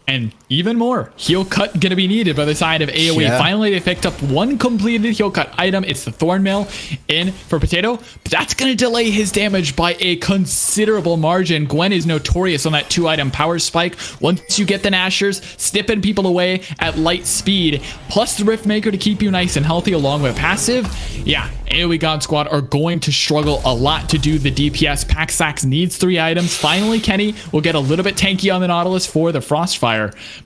And even more, heal cut gonna be needed by the side of AOE. Yeah. Finally, they picked up one completed heal cut item. It's the Thornmail in for Potato, but that's gonna delay his damage by a considerable margin. Gwen is notorious on that 2-item power spike. Once you get the Nashers, snipping people away at light speed, plus the Riftmaker to keep you nice and healthy along with passive. Yeah, AOE God Squad are going to struggle a lot to do the DPS. Paxax needs 3 items. Finally, Kenny will get a little bit tanky on the Nautilus for the Frostfire.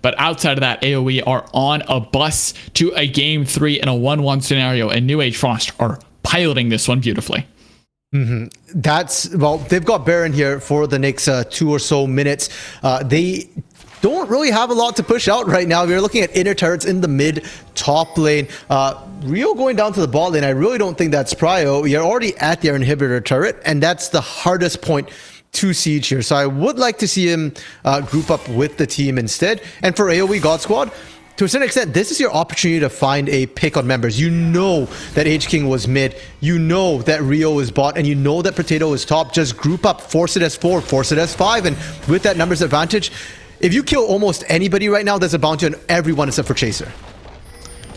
But outside of that, AOE are on a bus to a game 3 in a 1-1 scenario, and New Age Frost are piloting this one beautifully. Well, they've got Baron here for the next 2 or so minutes. They don't really have a lot to push out right now. We're looking at inner turrets in the mid top lane. Rio going down to the bot lane. I really don't think that's prio. You're already at their inhibitor turret, and that's the hardest point to siege here. So I would like to see him group up with the team instead. And for AOE God Squad, to a certain extent, this is your opportunity to find a pick on members. You know that H-King was mid, you know that Rio is bot, and you know that Potato is top. Just group up, force it as 4, force it as 5, and with that numbers advantage, if you kill almost anybody right now, there's a bounty on everyone except for Chaser.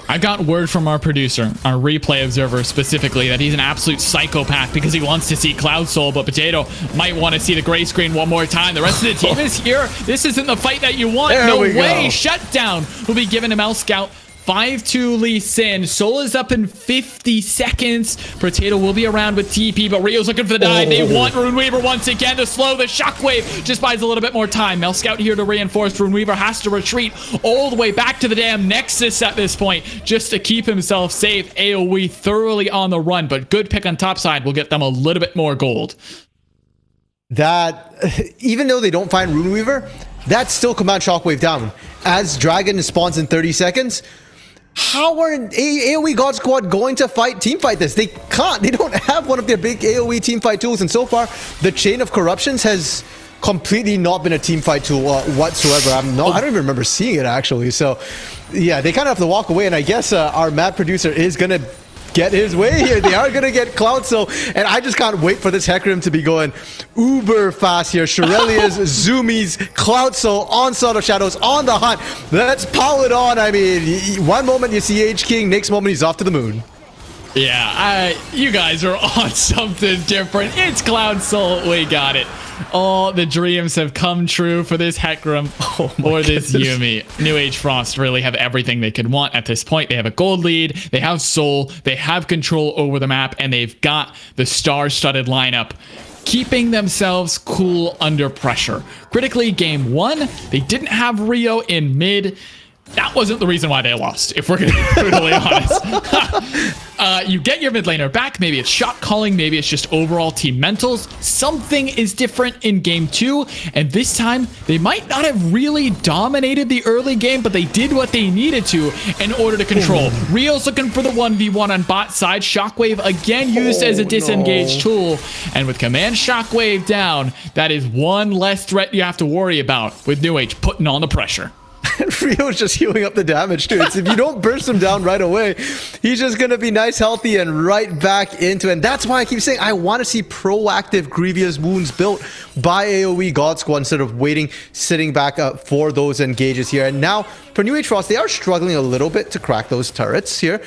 I got word from our producer, our replay observer specifically, that he's an absolute psychopath because he wants to see Cloud Soul, but Potato might want to see the gray screen one more time. The rest of the team is here. This isn't the fight that you want. There no we way. go. Shutdown will be given to Mel Scout. 5-2 Lee Sin. Soul is up in 50 seconds. Potato will be around with TP, but Rio's looking for the dive. They want Runeweaver once again to slow the shockwave. Just buys a little bit more time. Mel Scout here to reinforce. Runeweaver has to retreat all the way back to the damn Nexus at this point just to keep himself safe. AOE thoroughly on the run, but good pick on top side will get them a little bit more gold. That, even though they don't find Runeweaver, that's still command shockwave down. As Dragon spawns in 30 seconds, how are AOE God Squad going to team fight this? They can't. They don't have one of their big AOE team fight tools. And so far, the Chain of Corruptions has completely not been a team fight tool whatsoever. I don't even remember seeing it actually. So yeah, they kind of have to walk away. And I guess our mad producer is going to get his way here. They are going to get Cloud Soul, and I just can't wait for this Hecarim to be going uber fast here. Shurelias, Zoomies, Cloud Soul, Onslaught of Shadows on the hunt. Let's power it on. I mean, one moment you see H-King, next moment he's off to the moon. Yeah, you guys are on something different. It's Cloud Soul. We got it. All the dreams have come true for this Hecarim or this Yuumi. New Age Frost really have everything they could want at this point. They have a gold lead, they have Soul, they have control over the map, and they've got the star-studded lineup keeping themselves cool under pressure. Critically, game 1, they didn't have Rio in mid. That wasn't the reason why they lost, if we're going to be brutally honest. You get your mid laner back. Maybe it's shot calling. Maybe it's just overall team mentals. Something is different in game 2. And this time, they might not have really dominated the early game, but they did what they needed to in order to control. Rio's looking for the 1v1 on bot side. Shockwave again used as a disengage tool. And with command Shockwave down, that is one less threat you have to worry about with New Age putting on the pressure. Rio's just healing up the damage too. It's if you don't burst him down right away, he's just gonna be nice, healthy, and right back into it. And that's why I keep saying I want to see proactive Grievous wounds built by AOE God Squad instead of waiting, sitting back up for those engages here. And now for New Age Frost, they are struggling a little bit to crack those turrets here.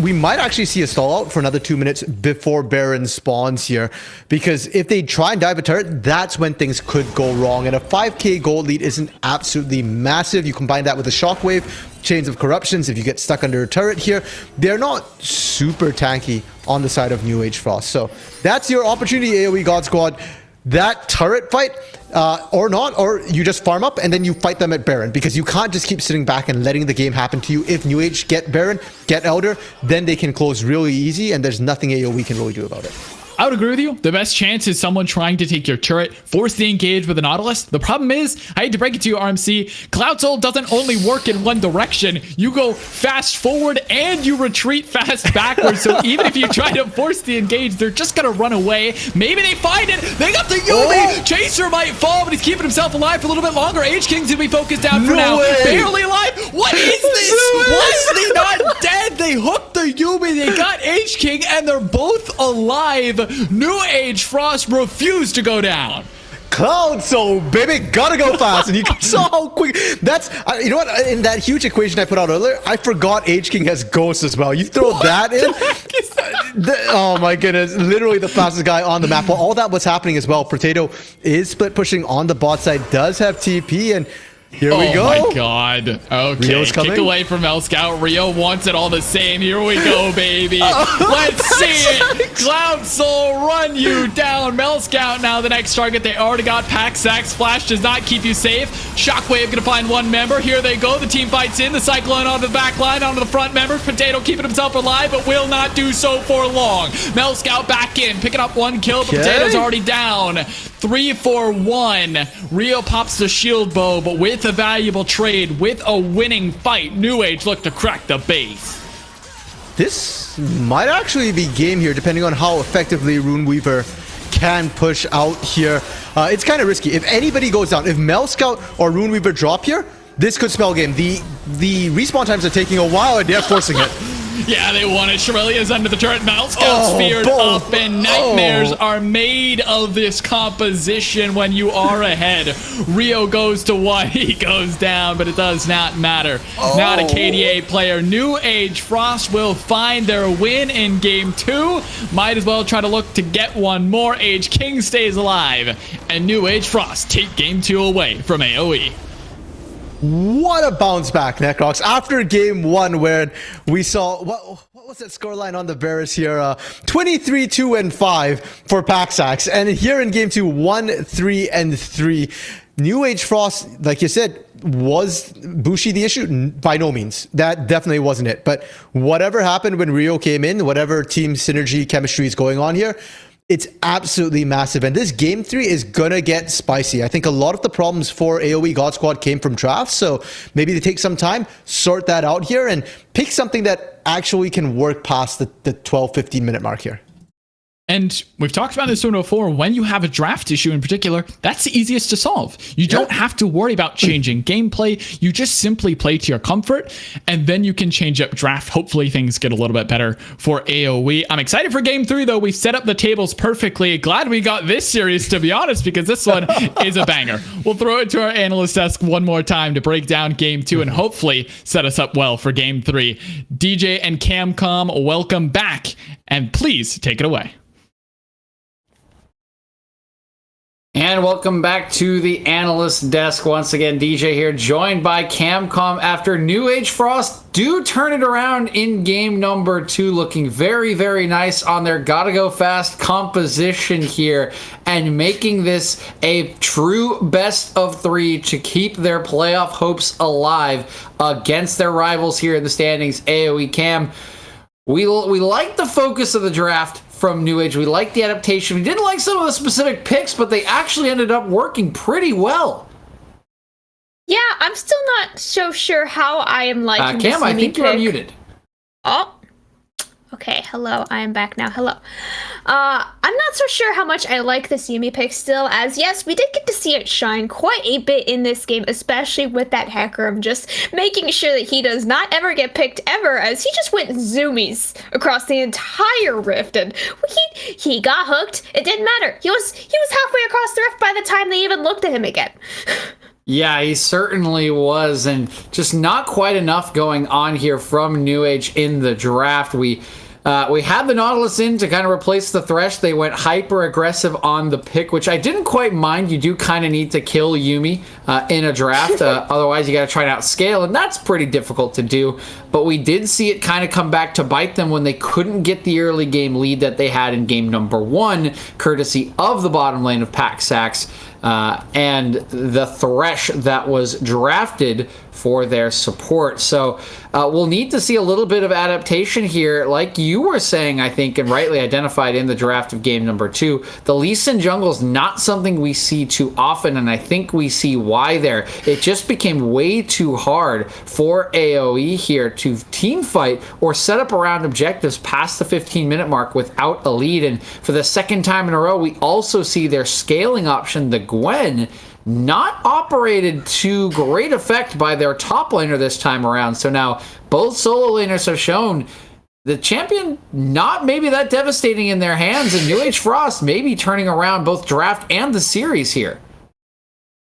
We might actually see a stall out for another 2 minutes before Baron spawns here, because if they try and dive a turret, that's when things could go wrong. And a 5k gold lead isn't absolutely massive. You combine that with the Shockwave, Chains of Corruptions, if you get stuck under a turret here, they're not super tanky on the side of New Age Frost. So that's your opportunity, AOE God Squad. That turret fight, or not, or you just farm up and then you fight them at Baron, because you can't just keep sitting back and letting the game happen to you. If New Age get Baron, get Elder, then they can close really easy, and there's nothing AOE can really do about it. I would agree with you. The best chance is someone trying to take your turret, force the engage with the Nautilus. The problem is, I hate to break it to you, RMC, Cloud Soul doesn't only work in one direction. You go fast forward and you retreat fast backwards. So even if you try to force the engage, they're just going to run away. Maybe they find it. They got the Yumi. Chaser might fall, but he's keeping himself alive for a little bit longer. AOEGS going to be focused down for now. Barely alive. What is this? Why is he not dead? They hooked the Yumi. They got AOEGS King, and they're both alive. New Age Frost refused to go down. Cloud Soul, baby, gotta go fast. And you saw how quick. That's, you know what, in that huge equation I put out earlier, I forgot AOEGS King has Ghost as well. You throw that in. Oh my goodness, literally the fastest guy on the map. Well, all that was happening as well. Potato is split pushing on the bot side, does have TP, and here we go. Oh my god. Okay, Rio's coming. Kick away from El Scout. Rio wants it all the same. Here we go, baby. Let's see it. Cloud Soul run you down. Mel Scout now the next target. They already got Paxax. Flash does not keep you safe. Shockwave gonna find one member. Here they go. The team fights in. The Cyclone onto the back line, onto the front member. Potato keeping himself alive, but will not do so for long. Mel Scout back in, picking up one kill, but Potato's already down. 3-for-1. Rio pops the shield bow, but with a valuable trade, with a winning fight, New Age look to crack the base. This might actually be game here, depending on how effectively Runeweaver can push out here. It's kind of risky. If anybody goes down, if Mel Scout or Runeweaver drop here, this could spell game. The respawn times are taking a while, and they're forcing it. Yeah, they want it. Shirelia's under the turret. Mal Scout's feared up, and nightmares are made of this composition when you are ahead. Rio goes to one. He goes down, but it does not matter. Not a KDA player. New Age Frost will find their win in game 2. Might as well try to look to get one more. AOEGS King stays alive, and New Age Frost take game 2 away from AOE. What a bounce back, Necrox. After game 1, where we saw, what was that scoreline on the Varus here? 23-2-5 for Paxax. And here in game 2, 1-3-3. New Age Frost, like you said, was Bushi the issue? By no means. That definitely wasn't it. But whatever happened when Rio came in, whatever team synergy chemistry is going on here, it's absolutely massive. And this game 3 is gonna get spicy. I think a lot of the problems for AOE God Squad came from drafts, so maybe they take some time, sort that out here, and pick something that actually can work past the 12-15 minute mark here. And we've talked about this before. When you have a draft issue in particular, that's the easiest to solve. You don't have to worry about changing gameplay. You just simply play to your comfort, and then you can change up draft. Hopefully things get a little bit better for AOE. I'm excited for game 3, though. We've set up the tables perfectly. Glad we got this series, to be honest, because this one is a banger. We'll throw it to our analyst desk one more time to break down game 2 and hopefully set us up well for game 3. DJ and Camcom, welcome back, and please take it away. And welcome back to the analyst desk. Once again, DJ here, joined by Camcom after New Age Frost do turn it around in game number 2, looking very, very nice on their gotta go fast composition here and making this a true best of 3 to keep their playoff hopes alive against their rivals here in the standings, AOE Cam. We like the focus of the draft from New Age. We like the adaptation. We didn't like some of the specific picks, but they actually ended up working pretty well. Yeah, I'm still not so sure how I am liking this Cam, I think you're muted. Oh, okay. Hello, I am back now. Hello. I'm not so sure how much I like this Yumi pick still, as yes, we did get to see it shine quite a bit in this game, especially with that hacker of just making sure that he does not ever get picked ever, as he just went zoomies across the entire rift, and he got hooked. It didn't matter. He was halfway across the rift by the time they even looked at him again. Yeah, he certainly was, and just not quite enough going on here from New Age in the draft. We had the Nautilus in to kind of replace the Thresh. They went hyper aggressive on the pick, which I didn't quite mind. You do kind of need to kill Yumi in a draft. Otherwise, you got to try and outscale, and that's pretty difficult to do. But we did see it kind of come back to bite them when they couldn't get the early game lead that they had in game number 1, courtesy of the bottom lane of Paxax and the Thresh that was drafted for their support. So we'll need to see a little bit of adaptation here, like you were saying, I think, and rightly identified in the draft of game number 2. The Lee Sin jungle is not something we see too often, and I think we see why there. It just became way too hard for AOE here to team fight or set up around objectives past the 15-minute mark without a lead. And for the second time in a row, we also see their scaling option, the Gwen, not operated to great effect by their top laner this time around. So now both solo laners have shown the champion not maybe that devastating in their hands, and New Age Frost maybe turning around both draft and the series here.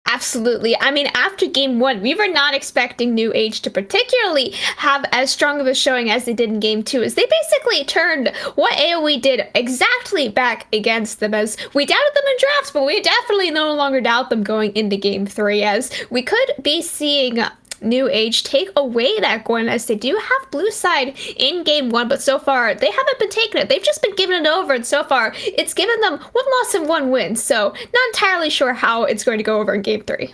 Absolutely. I mean, after game 1, we were not expecting New Age to particularly have as strong of a showing as they did in game 2, as they basically turned what AOE did exactly back against them, as we doubted them in drafts, but we definitely no longer doubt them going into game 3, as we could be seeing New Age take away that Gwen, as they do have blue side in game 1, but so far they haven't been taking it. They've just been giving it over, and so far it's given them 1 loss and 1 win. So not entirely sure how it's going to go over in game 3.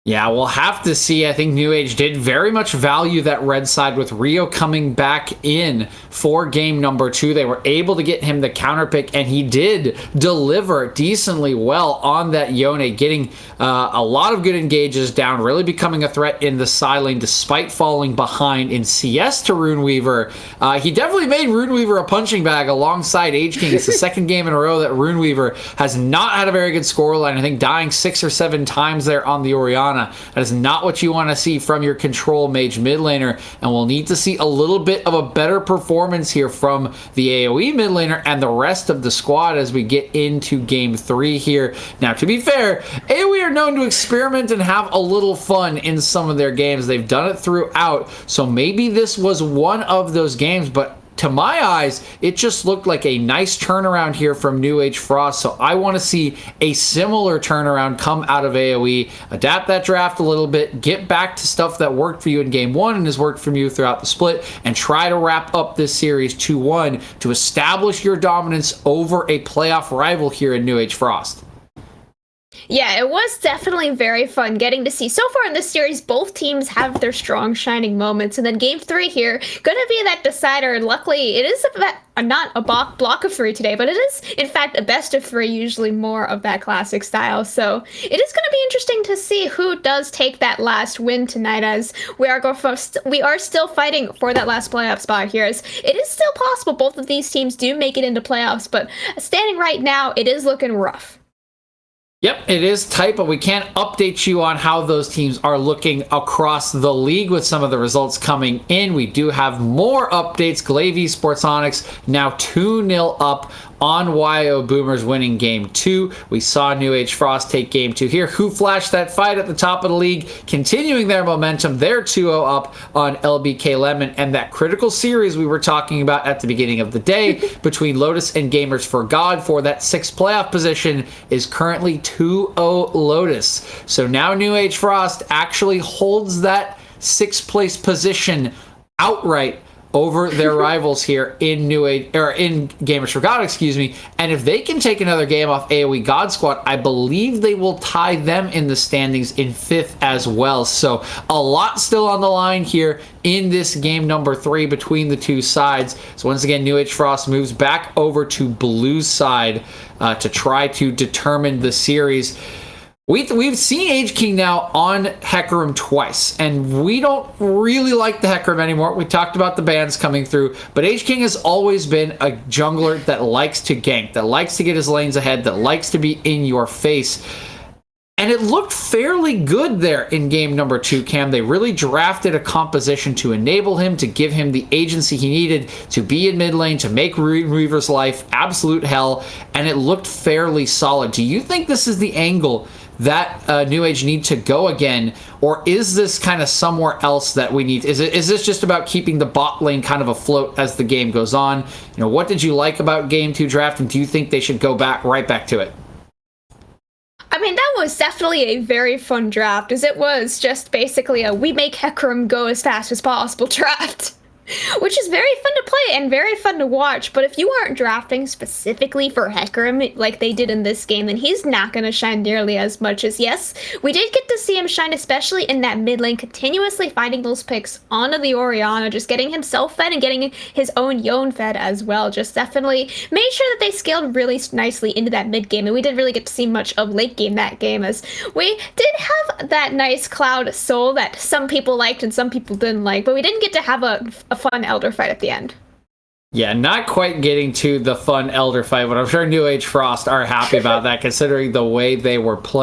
Yeah, we'll have to see. I think New Age did very much value that red side with Rio coming back in for game number 2. They were able to get him the counter pick, and he did deliver decently well on that Yone, getting a lot of good engages down, really becoming a threat in the side lane despite falling behind in CS to Runeweaver. He definitely made Runeweaver a punching bag alongside AOEGS. It's the second game in a row that Runeweaver has not had a very good scoreline. I think dying 6 or 7 times there on the Orianna. That is not what you want to see from your control mage mid laner, and we'll need to see a little bit of a better performance here from the AOE mid laner and the rest of the squad as we get into game 3 here. Now, to be fair, AOE are known to experiment and have a little fun in some of their games. They've done it throughout, so maybe this was one of those games, but to my eyes, it just looked like a nice turnaround here from New Age Frost, so I want to see a similar turnaround come out of AOE, adapt that draft a little bit, get back to stuff that worked for you in game 1 and has worked for you throughout the split, and try to wrap up this series 2-1 to establish your dominance over a playoff rival here in New Age Frost. Yeah, it was definitely very fun getting to see. So far in this series, both teams have their strong, shining moments. And then game 3 here, going to be that decider. And luckily, it is not a block of 3 today, but it is, in fact, a best of 3, usually more of that classic style. So it is going to be interesting to see who does take that last win tonight, as we are still fighting for that last playoff spot here. As it is still possible both of these teams do make it into playoffs, but standing right now, it is looking rough. Yep, it is tight, but we can't update you on how those teams are looking across the league with some of the results coming in. We do have more updates. Glaive Esports Onyx now 2-0 up on YO Boomers, winning game 2. We saw New Age Frost take game 2 here. Who flashed that fight at the top of the league, continuing their momentum. They're 2-0 up on LBK Lemon, and that critical series we were talking about at the beginning of the day between Lotus and Gamers for God for that 6th playoff position is currently 2-0 Lotus. So now New Age Frost actually holds that 6th place position outright over their rivals here in in Gamers for God, excuse me. And if they can take another game off AOE God Squad, I believe they will tie them in the standings in 5th as well. So a lot still on the line here in this game number 3 between the two sides. So once again, New Age Frost moves back over to Blue's side to try to determine the series. We've seen Age King now on Hecarim twice, and we don't really like the Hecarim anymore. We talked about the bans coming through, but Age King has always been a jungler that likes to gank, that likes to get his lanes ahead, that likes to be in your face. And it looked fairly good there in game number 2, Cam. They really drafted a composition to enable him, to give him the agency he needed to be in mid lane, to make Reaver's life absolute hell, and it looked fairly solid. Do you think this is the angle that New Age need to go again, or is this kind of somewhere else that we need? Is this just about keeping the bot lane kind of afloat as the game goes on? You know, what did you like about game 2 draft, and do you think they should go right back to it? I mean, that was definitely a very fun draft, as it was just basically a we make Hecarim go as fast as possible draft. Which is very fun to play and very fun to watch, but if you aren't drafting specifically for Hecarim like they did in this game, then he's not going to shine nearly as much as, yes, we did get to see him shine, especially in that mid lane, continuously finding those picks onto the Orianna, just getting himself fed and getting his own Yone fed as well. Just definitely made sure that they scaled really nicely into that mid game, and we didn't really get to see much of late game that game, as we did have that nice Cloud soul that some people liked and some people didn't like, but we didn't get to have a fun elder fight at the end. Yeah, not quite getting to the fun elder fight, but I'm sure New Age Frost are happy about that considering the way they were playing.